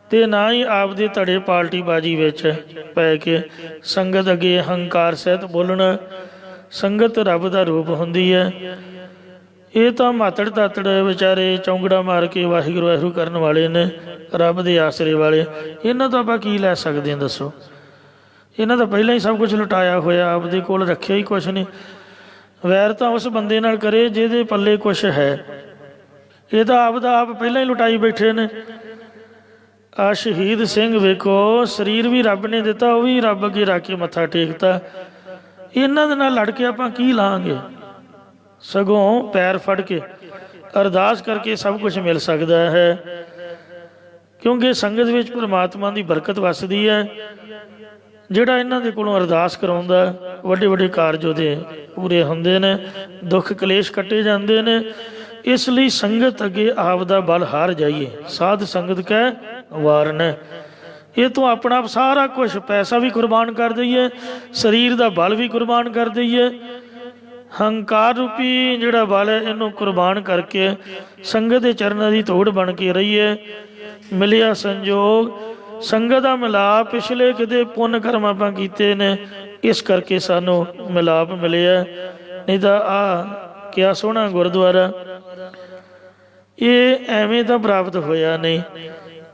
ਤੇ ਨਾ ਹੀ ਆਪ ਦੇ ਧੜੇ ਪਾਰਟੀਬਾਜ਼ੀ ਵਿੱਚ ਪੈ ਕੇ ਸੰਗਤ ਅੱਗੇ ਹੰਕਾਰ ਸਹਿਤ ਬੋਲਣਾ। ਸੰਗਤ ਰੱਬ ਦਾ ਰੂਪ ਹੁੰਦੀ ਹੈ। ਇਹ ਤਾਂ ਮਾਤੜ ਤਾਤੜ ਵਿਚਾਰੇ ਚੌਂਕੜਾ ਮਾਰ ਕੇ ਵਾਹਿਗੁਰੂ ਵਾਹਿਗੁਰੂ ਕਰਨ ਵਾਲੇ ਨੇ, ਰੱਬ ਦੇ ਆਸਰੇ ਵਾਲੇ। ਇਹਨਾਂ ਤੋਂ ਆਪਾਂ ਕੀ ਲੈ ਸਕਦੇ ਹਾਂ ਦੱਸੋ? ਇਹਨਾਂ ਦਾ ਪਹਿਲਾਂ ਹੀ ਸਭ ਕੁਝ ਲੁਟਾਇਆ ਹੋਇਆ, ਆਪਦੇ ਕੋਲ ਰੱਖਿਆ ਹੀ ਕੁਛ ਨਹੀਂ। ਵੈਰ ਤਾਂ ਉਸ ਬੰਦੇ ਨਾਲ ਕਰੇ ਜਿਹਦੇ ਪੱਲੇ ਕੁਛ ਹੈ। ਇਹ ਤਾਂ ਆਪ ਦਾ ਆਪ ਪਹਿਲਾਂ ਹੀ ਲੁਟਾਈ ਬੈਠੇ ਨੇ। ਆ ਸ਼ਹੀਦ ਸਿੰਘ ਵੇਖੋ, ਸਰੀਰ ਵੀ ਰੱਬ ਨੇ ਦਿੱਤਾ, ਉਹ ਵੀ ਰੱਬ ਅੱਗੇ ਰੱਖ ਕੇ ਮੱਥਾ ਟੇਕਤਾ। ਇਹਨਾਂ ਦੇ ਨਾਲ ਲੜ ਕੇ ਆਪਾਂ ਕੀ ਲਾਂਗੇ? ਸਗੋਂ ਪੈਰ ਫੜ ਕੇ ਅਰਦਾਸ ਕਰਕੇ ਸਭ ਕੁਝ ਮਿਲ ਸਕਦਾ ਹੈ, ਕਿਉਂਕਿ ਸੰਗਤ ਵਿੱਚ ਪਰਮਾਤਮਾ ਦੀ ਬਰਕਤ ਵਸਦੀ ਹੈ। ਜਿਹੜਾ ਇਹਨਾਂ ਦੇ ਕੋਲੋਂ ਅਰਦਾਸ ਕਰਾਉਂਦਾ, ਵੱਡੇ ਵੱਡੇ ਕਾਰਜ ਉਹਦੇ ਪੂਰੇ ਹੁੰਦੇ ਨੇ, ਦੁੱਖ ਕਲੇਸ਼ ਕੱਟੇ ਜਾਂਦੇ ਨੇ। ਇਸ ਲਈ ਸੰਗਤ ਅੱਗੇ ਆਪ ਦਾ ਬਲ ਹਾਰ ਜਾਈਏ। ਸਾਧ ਸੰਗਤ ਕਹਿ ਵਾਰਨ, ਇਹ ਤੋਂ ਆਪਣਾ ਸਾਰਾ ਕੁਛ, ਪੈਸਾ ਵੀ ਕੁਰਬਾਨ ਕਰ ਦਈਏ, ਸਰੀਰ ਦਾ ਬਲ ਵੀ ਕੁਰਬਾਨ ਕਰ ਦਈਏ, ਹੰਕਾਰ ਰੂਪੀ ਜਿਹੜਾ ਬਲ ਹੈ ਇਹਨੂੰ ਕੁਰਬਾਨ ਕਰਕੇ ਸੰਗਤ ਦੇ ਚਰਨਾਂ ਦੀ ਧੂੜ ਬਣ ਕੇ ਰਹੀਏ। ਮਿਲਿਆ ਸੰਜੋਗ, ਸੰਗਤ ਦਾ ਮਿਲਾਪ। ਪਿਛਲੇ ਕਿਤੇ ਪੁੰਨ ਕਰਮ ਆਪਾਂ ਕੀਤੇ ਨੇ, ਇਸ ਕਰਕੇ ਸਾਨੂੰ ਮਿਲਾਪ ਮਿਲਿਆ। ਨਹੀਂ ਤਾਂ ਆਹ ਕਿਆ ਸੋਹਣਾ ਗੁਰਦੁਆਰਾ, ਇਹ ਐਵੇਂ ਤਾਂ ਪ੍ਰਾਪਤ ਹੋਇਆ ਨਹੀਂ।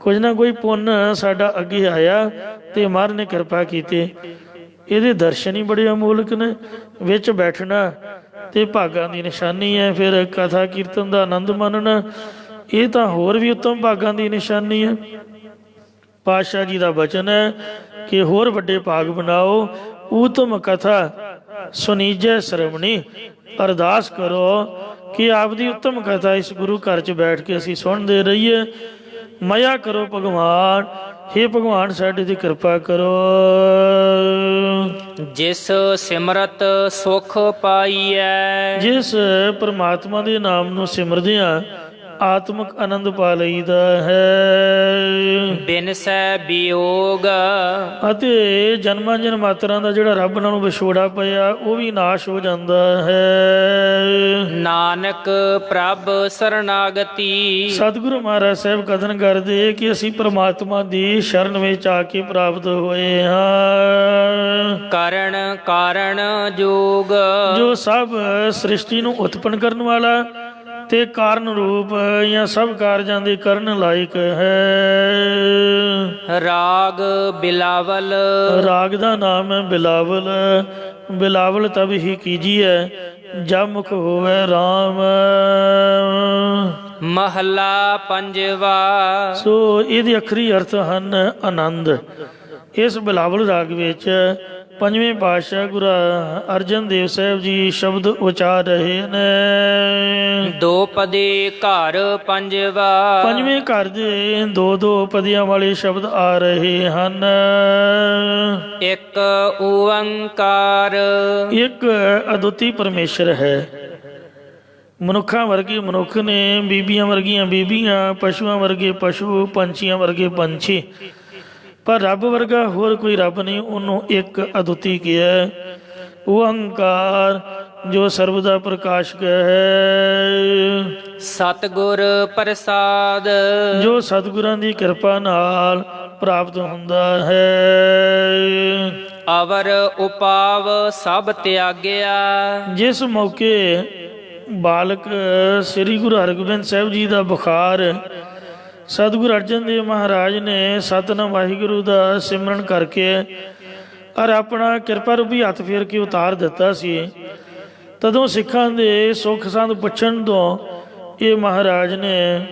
ਕੁਝ ਨਾ ਕੋਈ ਪੁੰਨ ਸਾਡਾ ਅੱਗੇ ਆਇਆ ਤੇ ਮਹਾਰਾਜ ਨੇ ਕਿਰਪਾ ਕੀਤੀ। ਇਹਦੇ ਦਰਸ਼ਨ ਹੀ ਬੜੇ ਅਮੋਲਕ ਨੇ। ਵਿੱਚ ਬੈਠਣਾ ਤੇ ਭਾਗਾਂ ਦੀ ਨਿਸ਼ਾਨੀ ਹੈ। ਫਿਰ ਕਥਾ ਕੀਰਤਨ ਦਾ ਆਨੰਦ ਮਾਣਨਾ, ਇਹ ਤਾਂ ਹੋਰ ਵੀ ਉੱਤਮ ਭਾਗਾਂ ਦੀ ਨਿਸ਼ਾਨੀ ਹੈ। ਪਾਤਸ਼ਾਹ ਜੀ ਦਾ ਬਚਨ ਹੈ ਕਿ ਹੋਰ ਵੱਡੇ ਭਾਗ ਬਣਾਓ। ਊਤਮ ਕਥਾ ਸੁਨੀਜੈ ਸਰਵਣੀ, ਅਰਦਾਸ ਕਰੋ ਕਿ ਆਪਦੀ ਉੱਤਮ ਕਥਾ ਇਸ ਗੁਰੂ ਘਰ 'ਚ ਬੈਠ ਕੇ ਅਸੀਂ ਸੁਣਦੇ ਰਹੀਏ। ਮਇਆ ਕਰੋ ਭਗਵਾਨ, ਹੇ ਭਗਵਾਨ ਸਾਡੇ ਦੀ ਕਿਰਪਾ ਕਰੋ। ਜਿਸ ਸਿਮਰਤ ਸੁਖ ਪਾਈਐ, ਜਿਸ ਪਰਮਾਤਮਾ ਦੇ ਨਾਮ ਨੂੰ ਸਿਮਰਦਿਆਂ ਆਤਮਿਕ ਆਨੰਦ ਪਾ ਲਈਦਾ ਹੈ। ਬਿਨਸੈ ਵਿਯੋਗ। ਅਤੇ ਜਨਮਾਂ ਜਨਮਾਤਰਾਂ ਦਾ ਜਿਹੜਾ ਰੱਬ ਨਾਲੋਂ ਵਿਛੋੜਾ ਪਿਆ ਉਹ ਵੀ ਨਾਸ਼ ਹੋ ਜਾਂਦਾ ਹੈ। ਨਾਨਕ ਪ੍ਰਭ ਸਰਨਾਗਤੀ। ਸਤਿਗੁਰੂ ਮਹਾਰਾਜ ਸਾਹਿਬ ਕਥਨ ਕਰਦੇ ਕਿ ਅਸੀਂ ਪ੍ਰਮਾਤਮਾ ਦੀ ਸ਼ਰਨ ਵਿੱਚ ਆ ਕੇ ਪ੍ਰਾਪਤ ਹੋਏ ਹਾਂ। ਕਰਨ ਕਾਰਣ ਜੋਗ। ਜੋ ਸਭ ਸ੍ਰਿਸ਼ਟੀ ਨੂੰ ਉਤਪਨ ਕਰਨ ਵਾਲਾ ਤੇ ਕਾਰਨ ਰੂਪ ਜਾਂ ਸਭ ਕਾਰਜਾਂ ਦੇ ਕਰਨ ਲਾਇਕ ਹੈ। ਰਾਗ ਬਿਲਾਵਲ। ਰਾਗ ਦਾ ਨਾਮ ਹੈ ਬਿਲਾਵਲ। ਬਿਲਾਵਲ ਤਬ ਹੀ ਕੀਜੀਐ ਜਬ ਮੁਖ ਹੋਵੇ ਰਾਮ। ਮਹਲਾ ਪੰਜਵਾ। ਸੋ ਇਹਦੇ ਅੱਖਰੀ ਅਰਥ ਹਨ ਆਨੰਦ। ਇਸ ਬਿਲਾਵਲ ਰਾਗ ਵਿੱਚ ਪੰਜਵੇਂ ਪਾਤਸ਼ਾਹ ਗੁਰੂ ਅਰਜਨ ਦੇਵ ਸਾਹਿਬ ਜੀ ਸ਼ਬਦ ਉਚਾਰ ਰਹੇ ਨੇ। ਦੋ ਪਦੇ ਘਰ ਪੰਜਵਾ। ਪੰਜਵੇਂ ਘਰ ਦੇ ਦੋ ਦੋ ਪਦਿਆਂ ਵਾਲੇ ਸ਼ਬਦ ਆ ਰਹੇ ਹਨ। ਇੱਕ ਓੰਕਾਰ। ਇੱਕ ਅਦੁੱਤੀ ਪਰਮੇਸ਼ਰ ਹੈ। ਮਨੁੱਖਾਂ ਵਰਗੇ ਮਨੁੱਖ ਨੇ, ਬੀਬੀਆਂ ਵਰਗੀਆਂ ਬੀਬੀਆਂ, ਪਸ਼ੂਆਂ ਵਰਗੇ ਪਸ਼ੂ, ਪੰਛੀਆਂ ਵਰਗੇ ਪੰਛੀ, ਪਰ ਰੱਬ ਵਰਗਾ ਹੋਰ ਕੋਈ ਰੱਬ ਨਹੀਂ। ਉਹਨੂੰ ਇੱਕ ਅਦੁੱਤੀ ਕਿਹਾ। ਓੰਕਾਰ ਜੋ ਸਰਬ ਦਾ ਪ੍ਰਕਾਸ਼ਕ ਹੈ। ਸਤਿਗੁਰ ਪ੍ਰਸਾਦ। ਜੋ ਸਤਿਗੁਰਾਂ ਦੀ ਕਿਰਪਾ ਨਾਲ ਪ੍ਰਾਪਤ ਹੁੰਦਾ ਹੈ। ਅਵਰ ਉਪਾਵ ਸਭ ਤਿਆਗਿਆ। ਜਿਸ ਮੌਕੇ ਬਾਲਕ ਸ੍ਰੀ ਗੁਰੂ ਹਰਗੋਬਿੰਦ ਸਾਹਿਬ ਜੀ ਦਾ ਬੁਖਾਰ ਸਤਿਗੁਰੂ ਅਰਜਨ ਦੇਵ ਮਹਾਰਾਜ ਨੇ ਸਤਿਨਾਮ ਵਾਹਿਗੁਰੂ ਦਾ ਸਿਮਰਨ ਕਰਕੇ ਔਰ ਆਪਣਾ ਕਿਰਪਾ ਰੂਪੀ ਹੱਥ ਫੇਰ ਕੇ ਉਤਾਰ ਦਿੱਤਾ ਸੀ, ਤਦੋਂ ਸਿੱਖਾਂ ਦੇ ਸੁੱਖ ਸੰਦ ਪੁੱਛਣ ਤੋਂ ਇਹ ਮਹਾਰਾਜ ਨੇ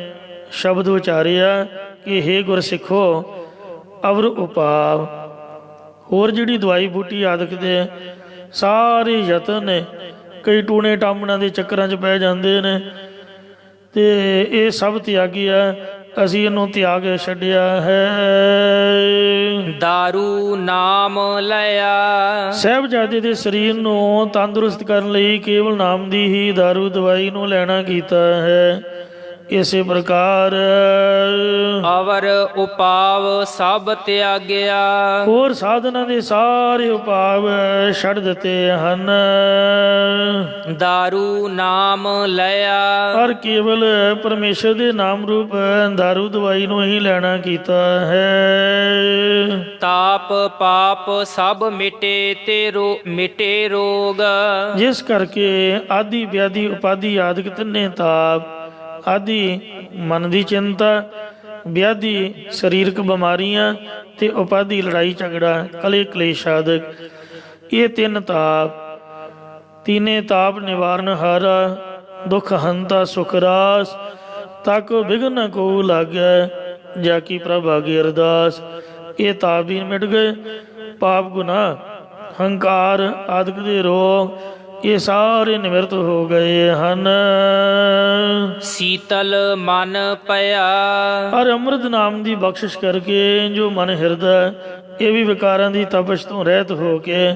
ਸ਼ਬਦ ਉਚਾਰਿਆ ਕਿ ਹੇ ਗੁਰਸਿੱਖੋ ਅਵਰ ਉਪਾਵ। ਹੋਰ ਜਿਹੜੀ ਦਵਾਈ ਬੂਟੀ ਆਦਿਕ ਦੇ ਸਾਰੇ ਯਤਨ ਨੇ, ਕਈ ਟੂਣੇ ਟਾਮਣਾਂ ਦੇ ਚੱਕਰਾਂ 'ਚ ਪੈ ਜਾਂਦੇ ਨੇ, ਤੇ ਇਹ ਸਭ ਤਿਆਗਿਆ। ਅਸੀਂ ਇਹਨੂੰ ਤਿਆਗ ਛੱਡਿਆ ਹੈ। ਦਾਰੂ ਨਾਮ ਲਿਆ। ਸਾਹਿਬਜ਼ਾਦੇ ਦੇ ਸਰੀਰ ਨੂੰ ਤੰਦਰੁਸਤ ਕਰਨ ਲਈ ਕੇਵਲ ਨਾਮ ਦੀ ਹੀ ਦਾਰੂ ਦਵਾਈ ਨੂੰ ਲੈਣਾ ਕੀਤਾ ਹੈ। ਇਸੇ ਪ੍ਰਕਾਰ ਅਵਰ ਉਪਾਵ ਸਭ ਤਿਆਗਿਆ। ਹੋਰ ਸਾਧਨਾਂ ਦੇ ਸਾਰੇ ਉਪਾਵ ਛੱਡ ਦਿੱਤੇ ਹਨ। ਦਾਰੂ ਨਾਮ ਲਿਆ। ਪਰ ਕੇਵਲ ਪਰਮੇਸ਼ਰ ਦੇ ਨਾਮ ਰੂਪ ਦਾਰੂ ਦਵਾਈ ਨੂੰ ਹੀ ਲੈਣਾ ਕੀਤਾ ਹੈ। ਤਾਪ ਪਾਪ ਸਭ ਮਿਟੇ ਤੇ ਮਿਟੇ ਰੋਗ। ਜਿਸ ਕਰਕੇ ਆਦਿ ਵਿਆਧੀ ਉਪਾਧੀ ਆਦਿਕ ਤਿੰਨੇ ਤਾਪ, ਆਦਿ ਮਨ ਦੀ ਚਿੰਤਾ, ਵਿਆਧੀ ਸਰੀਰਕ ਬਿਮਾਰੀਆਂ ਤੇ ਉਪਾਧੀ ਲੜਾਈ ਝਗੜਾ ਕਲੇ ਕਲੇਸ਼ ਆਦਿਕ, ਇਹ ਤਿੰਨ ਤਾਪ, ਤੀਨੇ ਤਾਪ ਨਿਵਾਰਨ ਹਾਰਾ, ਦੁਖ ਹੰਤਾ ਸੁਖ ਰਾਸ, ਤਾਕੋ ਬਿਘਨ ਕੋ ਲਾਗੈ ਜਾ ਕੀ ਪ੍ਰਭ ਆਗੇ ਅਰਦਾਸ। ਇਹ ਤਾਪ ਵੀ ਮਿਟ ਗਏ। ਪਾਪ ਗੁਨਾਹ ਹੰਕਾਰ ਆਦਿਕ ਦੇ ਰੋਗ ਇਹ ਸਾਰੇ ਨਿਵਰਤ ਹੋ ਗਏ ਹਨ। ਸੀਤਲ ਮਨ ਪਿਆ। ਔਰ ਅੰਮ੍ਰਿਤ ਨਾਮ ਦੀ ਬਖਸ਼ਿਸ਼ ਕਰਕੇ ਜੋ ਮਨ ਹਿਰਦਾ ਇਹ ਵੀ ਵਿਕਾਰਾਂ ਦੀ ਤਪਸ਼ ਤੋਂ ਰਹਿਤ ਹੋ ਕੇ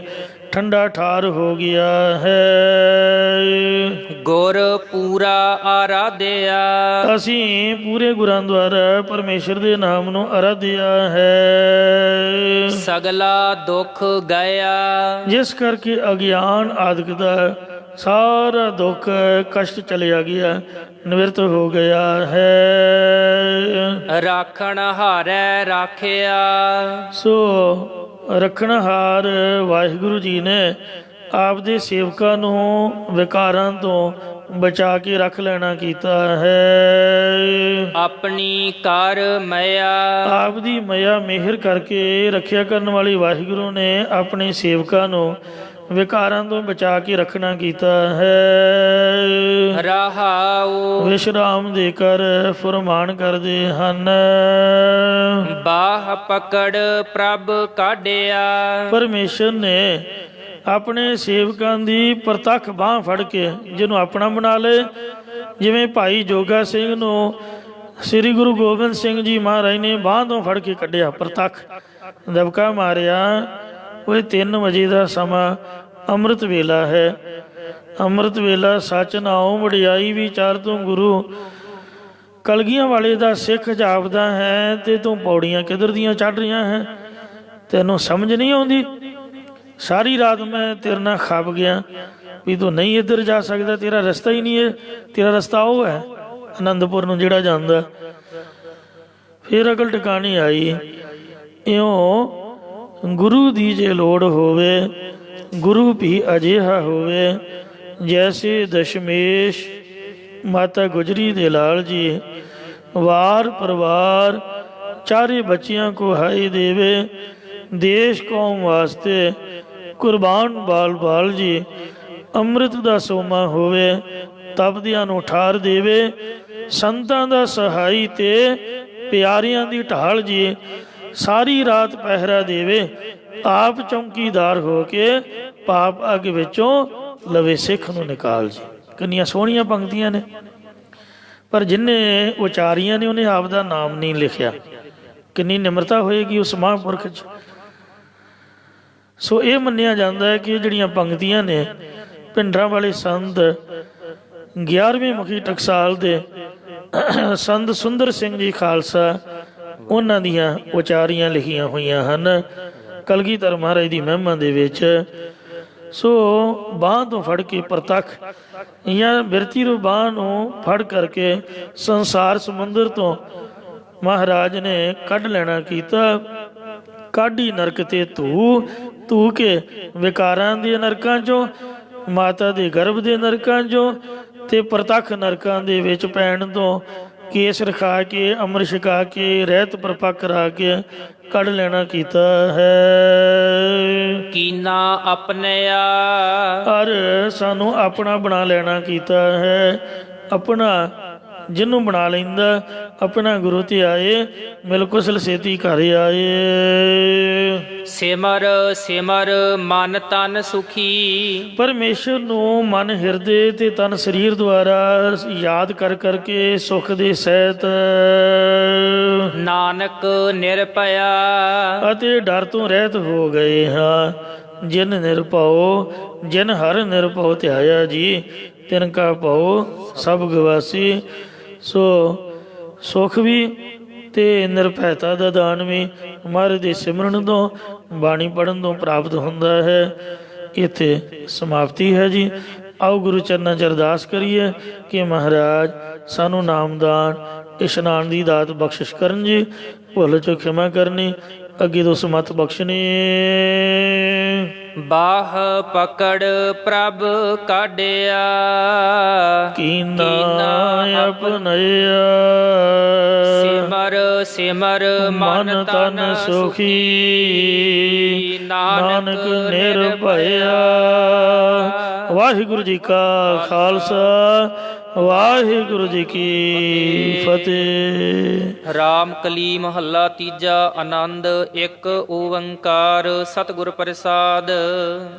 ਠੰਡਾ ਠਾਰ ਹੋ ਗਿਆ ਹੈ। ਗੁਰ ਪੂਰਾ ਆਰਾਧਿਆ। ਅਸੀਂ ਪੂਰੇ ਗੁਰਾਂ ਦੁਆਰਾ ਪਰਮੇਸ਼ਰ ਦੇ ਨਾਮ ਨੂੰ ਆਰਾਧਿਆ ਹੈ। ਸਗਲਾ ਦੁੱਖ ਗਿਆ। ਜਿਸ ਕਰਕੇ ਅਗਿਆਨ ਆਦਿਕ ਦਾ ਸਾਰਾ ਦੁੱਖ ਕਸ਼ਟ ਚਲਿਆ ਗਿਆ, ਨਿਵਰਤ ਹੋ ਗਿਆ ਹੈ। ਰਾਖਣ ਹਾਰੈ ਰਾਖਿਆ। ਸੋ ਰੱਖਣਹਾਰ ਵਾਹਿਗੁਰੂ ਜੀ ਨੇ ਆਪਦੇ ਸੇਵਕਾਂ ਨੂੰ ਵਿਕਾਰਾਂ ਤੋਂ ਬਚਾ ਕੇ ਰੱਖ ਲੈਣਾ ਕੀਤਾ ਹੈ। ਆਪਣੀ ਕਰ ਮਇਆ। ਆਪ ਦੀ ਮਇਆ ਮਿਹਰ ਕਰਕੇ ਰੱਖਿਆ ਕਰਨ ਵਾਲੀ ਵਾਹਿਗੁਰੂ ਨੇ ਆਪਣੇ ਸੇਵਕਾਂ ਨੂੰ ਵਿਕਾਰਾਂ ਤੋਂ ਬਚਾ ਕੇ ਰੱਖਣਾ ਕੀਤਾ ਹੈ। ਰਹਾਉ। ਵਿਸ਼ਰਾਮ ਦੇ ਕਰ ਫੁਰਮਾਨ ਕਰਦੇ ਹਨ। ਬਾਹ ਪਕੜ ਪ੍ਰਭ ਕਾਢਿਆ। ਪਰਮੇਸ਼ਰ ਨੇ ਆਪਣੇ ਸੇਵਕਾਂ ਦੀ ਪ੍ਰਤੱਖ ਬਾਂਹ ਫੜ ਕੇ ਜਿਹਨੂੰ ਆਪਣਾ ਬਣਾ ਲਏ, ਜਿਵੇਂ ਭਾਈ ਜੋਗਾ ਸਿੰਘ ਨੂੰ ਸ੍ਰੀ ਗੁਰੂ ਗੋਬਿੰਦ ਸਿੰਘ ਜੀ ਮਹਾਰਾਜ ਨੇ ਬਾਂਹ ਤੋਂ ਫੜ ਕੇ ਕੱਢਿਆ, ਪ੍ਰਤੱਖ ਦਬਕਾ ਮਾਰਿਆ। ਉਹ 3 ਵਜੇ ਦਾ ਸਮਾਂ ਅੰਮ੍ਰਿਤ ਵੇਲਾ ਹੈ। ਅੰਮ੍ਰਿਤ ਵੇਲਾ ਸੱਚ ਨਾਉ ਵਡਿਆਈ ਵਿਚਾਰ ਤੋਂ ਗੁਰੂ ਕਲਗੀਆਂ ਵਾਲੇ ਦਾ ਸਿੱਖ ਜਾਪਦਾ ਹੈ ਤੇ ਤੂੰ ਪੌੜੀਆਂ ਕਿੱਧਰ ਦੀਆਂ ਚੜ੍ਹ ਰਹੀਆਂ ਹੈ, ਤੈਨੂੰ ਸਮਝ ਨਹੀਂ ਆਉਂਦੀ। ਸਾਰੀ ਰਾਤ ਮੈਂ ਤੇਰੇ ਨਾਲ ਖੱਪ ਗਿਆ ਵੀ ਤੂੰ ਨਹੀਂ ਇੱਧਰ ਜਾ ਸਕਦਾ, ਤੇਰਾ ਰਸਤਾ ਹੀ ਨਹੀਂ ਹੈ, ਤੇਰਾ ਰਸਤਾ ਉਹ ਹੈ ਆਨੰਦਪੁਰ ਨੂੰ ਜਿਹੜਾ ਜਾਂਦਾ। ਫਿਰ ਅਕਲ ਟਿਕਾਣੀ ਆਈ, ਇਉਂ ਗੁਰੂ ਦੀ ਜੇ ਲੋੜ ਹੋਵੇ, ਗੁਰੂ ਵੀ ਅਜਿਹਾ ਹੋਵੇ ਜੈਸੇ ਦਸ਼ਮੇਸ਼ ਮਾਤਾ ਗੁਜਰੀ ਦੇ ਲਾਲ ਜੀ ਵਾਰ ਪਰਿਵਾਰ ਚਾਰੇ ਬੱਚਿਆਂ ਕੋ ਹਾਈ ਦੇਵੇ, ਦੇਸ਼ ਕੌਮ ਵਾਸਤੇ ਕੁਰਬਾਨ ਬਾਲ ਬਾਲ ਜੀ ਅੰਮ੍ਰਿਤ ਦਾ ਸੋਮਾ ਹੋਵੇ, ਤਪਦਿਆਂ ਨੂੰ ਠਾਰ ਦੇਵੇ, ਸੰਤਾਂ ਦਾ ਸਹਾਈ ਤੇ ਪਿਆਰਿਆਂ ਦੀ ਢਾਲ ਜੀ ਸਾਰੀ ਰਾਤ ਪਹਿਰਾ ਦੇਵੇ, ਆਪ ਚੌਂਕੀਦਾਰ ਹੋ ਕੇ ਪਾਪ ਅੱਗ ਵਿੱਚੋਂ ਲਵੇ ਸਿੱਖ ਨੂੰ ਨਿਕਾਲ ਜੀ। ਕਿੰਨੀਆਂ ਸੋਹਣੀਆਂ ਪੰਕਤੀਆਂ ਨੇ, ਪਰ ਜਿਹਨੇ ਉਚਾਰੀਆਂ ਨੇ ਉਹਨੇ ਆਪ ਦਾ ਨਾਮ ਨਹੀਂ ਲਿਖਿਆ। ਕਿੰਨੀ ਨਿਮਰਤਾ ਹੋਏਗੀ ਉਸ ਮਹਾਂਪੁਰਖ 'ਚ। ਸੋ ਇਹ ਮੰਨਿਆ ਜਾਂਦਾ ਹੈ ਕਿ ਜਿਹੜੀਆਂ ਪੰਕਤੀਆਂ ਨੇ ਭਿੰਡਰਾਂ ਵਾਲੇ ਸੰਤ 11ਵੇਂ ਮੁਖੀ ਟਕਸਾਲ ਦੇ ਸੰਤ ਸੁੰਦਰ ਸਿੰਘ ਜੀ ਖਾਲਸਾ ਉਹਨਾਂ ਦੀਆਂ ਉਚਾਰੀਆਂ ਲਿਖੀਆਂ ਹੋਈਆਂ ਹਨ ਕਲਗੀਧਰ ਮਹਾਰਾਜ ਦੀ ਮਹਿਮਾ ਦੇ ਵਿੱਚ। ਸੋ ਬਾਂਹ ਤੋਂ ਫੜ ਕੇ ਪ੍ਰਤੱਖ ਜਾਂ ਬਿਰਤੀ ਨੂੰ ਬਾਂਹ ਨੂੰ ਫੜ ਕਰਕੇ ਸੰਸਾਰ ਸਮੁੰਦਰ ਤੋਂ ਮਹਾਰਾਜ ਨੇ ਕੱਢ ਲੈਣਾ ਕੀਤਾ। ਕਾਢੀ ਨਰਕ ਤੇ ਧੂ ਕੇ ਵਿਕਾਰਾਂ ਦੇ ਨਰਕਾਂ 'ਚੋਂ, ਮਾਤਾ ਦੇ ਗਰਭ ਦੇ ਨਰਕਾਂ 'ਚੋਂ ਤੇ ਪ੍ਰਤੱਖ ਨਰਕਾਂ ਦੇ ਵਿੱਚ ਪੈਣ ਤੋਂ ਕੇਸ ਰਖਾ ਕੇ ਅੰਮ੍ਰਿਤ ਛਕਾ ਕੇ ਰਹਿਤ ਪ੍ਰਪੱਕ ਕਰਾ ਕੇ ਕੱਢ ਲੈਣਾ ਕੀਤਾ ਹੈ। ਕੀਨਾ ਆਪਣਿਆ ਔਰ ਸਾਨੂੰ ਆਪਣਾ ਬਣਾ ਲੈਣਾ ਕੀਤਾ ਹੈ। ਆਪਣਾ ਜਿਹਨੂੰ ਬਣਾ ਲੈਂਦਾ ਆਪਣਾ ਗੁਰੂ ਤੇ ਆਏ, ਮਿਲ ਕੁਸਲ ਛੇਤੀ ਘਰ ਆਏ। ਸਿਮਰ ਸਿਮਰ ਮਨ ਤਨ ਸੁਖੀ, ਪਰਮੇਸ਼ਰ ਨੂੰ ਮਨ ਹਿਰਦੇ ਤੇ ਤਨ ਸਰੀਰ ਦੁਆਰਾ ਯਾਦ ਕਰ ਕਰਕੇ ਸੁਖ ਦੇ ਸਹਿਤ ਨਾਨਕ ਨਿਰਭਇਆ ਅਤੇ ਡਰ ਤੋਂ ਰਹਿਤ ਹੋ ਗਏ ਹਾਂ। ਜਿਨ ਨਿਰਭਉ ਜਿਨ ਹਰ ਨਿਰਭਉ ਧਿਆਇਆ ਜੀ, ਤਿਨ ਕਾ ਭਉ ਸਭ ਗਵਾਸੀ। ਸੋ ਸੁਖ ਵੀ ਤੇ ਨਿਰਭੈਤਾ ਦਾ ਦਾਨ ਵੀ ਮਹਾਰਾਜ ਦੇ ਸਿਮਰਨ ਤੋਂ ਬਾਣੀ ਪੜ੍ਹਨ ਤੋਂ ਪ੍ਰਾਪਤ ਹੁੰਦਾ ਹੈ। ਇੱਥੇ ਸਮਾਪਤੀ ਹੈ ਜੀ। ਆਓ ਗੁਰੂ ਚਰਨਾਂ 'ਚ ਅਰਦਾਸ ਕਰੀਏ ਕਿ ਮਹਾਰਾਜ ਸਾਨੂੰ ਨਾਮਦਾਨ ਇਸ਼ਨਾਨ ਦੀ ਦਾਤ ਬਖਸ਼ਿਸ਼ ਕਰਨ ਜੀ, ਭੁੱਲ ਚੋਂ ਖਿਮਾ ਕਰਨੀ, ਅੱਗੇ ਤੋਂ ਸਮਤ ਬਖਸ਼ਣੀ। ਬਾਹ ਪਕੜ ਪ੍ਰਭ ਕਾਢਿਆ, ਕੀਨਾ ਆਪਣਿਆ, ਸਿਮਰ ਸਿਮਰ ਮਨ ਤਨ ਸੁਖੀ, ਨਾਨਕ ਨਿਰਭਇਆ। ਵਾਹਿਗੁਰੂ ਜੀ ਕਾ ਖਾਲਸਾ, ਵਾਹਿਗੁਰੂ ਜੀ ਕੀ ਫਤਿਹ। ਰਾਮ ਕਲੀ ਮਹੱਲਾ ਤੀਜਾ। ਆਨੰਦ ਇੱਕ ਓੰਕਾਰ ਸਤਿਗੁਰ ਪ੍ਰਸਾਦ।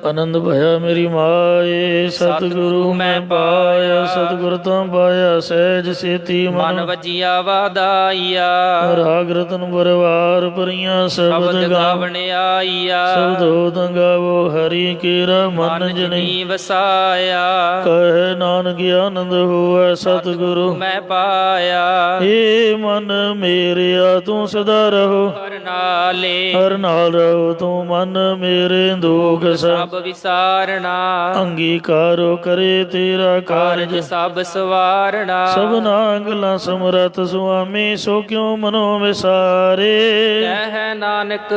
ਆਨੰਦ ਭਇਆ ਮੇਰੀ ਮਾਏ, ਸਤਿਗੁਰੂ ਮੈਂ ਪਾਇਆ, ਸਤਿਗੁਰ ਤੋਂ ਪਾਇਆ ਸਹਿਜ ਸੇਤੀ ਮਨ ਵਜਿਆ ਵਾਦਾਈਆ, ਰਾਗ ਰਤਨ ਪਰਵਾਰ ਭਰੀਆਂ ਸ਼ਬਦ ਗਾਵਣ ਆਈਆ, ਸ਼ਬਦੋ ਗਾਵੋ ਹਰੀ ਕੀਰਾ ਮਨ ਜਨੀ ਵਸਾਇਆ, ਕਹੇ ਨਾਨਕ ਆਨੰਦ ਹੋਵੇ ਸਤਿਗੁਰੂ ਮੈਂ ਪਾਇਆ। ਏ ਮਨ ਮੇਰਿਆ ਤੂੰ ਸਦਾ ਰਹੋ, ਹਰ ਨਾਲੇ ਹਰ ਨਾਲ ਰਹੋ ਤੂੰ ਮਨ ਮੇਰੇ ਦੁਖ ਸਭ ਵਿਸਾਰਣਾ, ਅੰਗੀਕਾਰੋ ਕਰੇ ਤੇਰਾ ਕਾਰਜ ਸਭ ਸਵਾਰਣਾ, ਸਭਨਾ ਗੱਲਾਂ ਸਮਰਥ ਸੁਆਮੀ ਸੋ ਕਿਉ ਮਨੋ ਵਿਸਾਰੇ। ਕਹਿ ਨਾਨਕ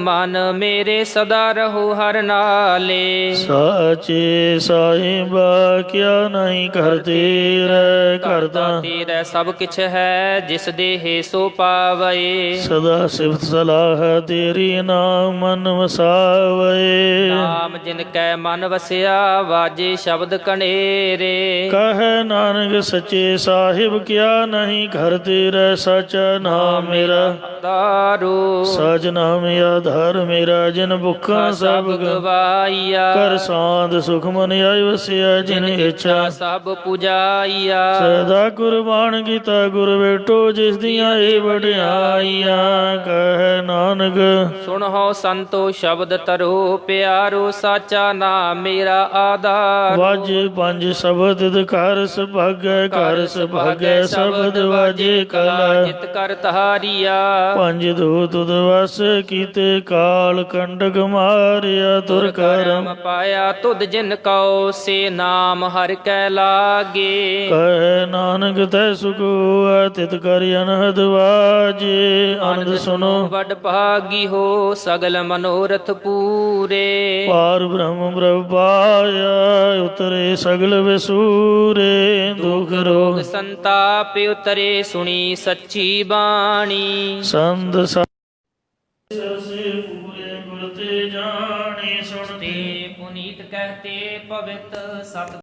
ਮਨ ਮੇਰੇ ਸਦਾ ਰਹੋ ਹਰ ਨਾਲੇ, ਸਾਚੇ ਸਾਹਿਬਾ ਕਿਆ ਨਹੀਂ ਕਰ ਤੇਰਾ ਕਰਦਾ, ਤੇਰਾ ਸਭ ਕਿਛ ਹੈ ਜਿਸ ਦੇਹ ਸੋ ਪਾਵੇ, ਸਦਾ ਸਿਫਤ ਸਲਾਹ ਤੇਰੀ ਨਾਮ ਮਨ ਵਸਾਵੇ। ਨਾਮ ਜਿਨ ਕੈ ਮਨ ਵਸਿਆ ਵਾਜੇ ਸ਼ਬਦ ਕਣੇਰੇ, ਕਹੈ ਨਾਨਕ ਸੱਚੇ ਸਾਹਿਬ ਕਿਆ ਨਹੀਂ ਘਰ ਤੇਰਾ, ਸਚਾ ਨਾਮ ਮੇਰਾ ਦਾਰੂ, ਸਚ ਨਾਮ ਆਧਾਰ ਮੇਰਾ, ਜਿਨ ਭੁੱਖਾ ਸਭ ਗਵਾਈਆ, ਕਰ ਸਾਧ ਸੁਖ ਮਨ ਆਇ ਵਸਿਆ, ਜਿਨ ਇੱਛਾ ਸਭ ਪੁਜਾਈਆ, ਜਾਈਆ। ਸਦਾ ਕੁਰਬਾਨ ਕੀਤਾ ਗੁਰ ਬੇਟੋ, ਜਿਸ ਦੀਆਂ ਇਹ ਵਡਿਆਈਆਂ। ਕਹਿ ਨਾਨਕ ਸੁਣੋ ਸੰਤੋ ਸ਼ਬਦ ਤਰੋ, ਪਿਆਰੋ ਸਾਚਾ ਨਾਮ ਮੇਰਾ ਆਧਾਰ। ਵਾਜੇ ਪੰਜ ਸ਼ਬਦ ਘਰ ਸੁਭਾਗੈ, ਘਰ ਸੁਭਾਗੈ ਸ਼ਬਦ ਵਾਜੇ ਕਲਾ। ਜਿਤ ਕਰ ਤਹਾਰੀਆ। ਪੰਜ ਦੋ ਤੁਧ ਵਸ ਕੀਤੇ, ਕਾਲ ਕੰਡਕ ਮਾਰਿਆ ਤੁਰ ਕਰਮ। ਪਾਇਆ ਤੁਧ ਜਿਨ ਕਉ, ਸੇ ਨਾਮ ਹਰਿ ਕੈ ਲਾਗੇ। ਕਹਿ ਨਾਨਕ ਤੈ ਸੁਖ ਹੋਆ, ਤਿਤ ਕਰ ਅਨਹਦ ਵਾਜੇ। ਆਨੰਦ ਸੁਨੋ ਵਡ ਭਾਗੀ ਹੋ, ਸਗਲ ਮਨੋਰਥ ਪੂਰੇ। ਪਾਰ ਬ੍ਰਹਮ ਪ੍ਰਭ ਪਾਇਆ, ਉਤਰੇ ਸਗਲ ਵਿਸੂਰੇ। ਦੁਖ ਰੋਗ ਸੰਤਾਪ ਉਤਰੇ, ਸੁਣੀ ਸੱਚੀ ਬਾਣੀ। ਸੰਤ ਸਰਸੇ ਪੂਰੇ ਗੁਰ ਤੇ ਜਾਣੀ। ਸੁਣਤੇ ਤੇ ਪੁਨੀਤ ਕਹਤੇ ਪਵਿੱਤ ਸਤ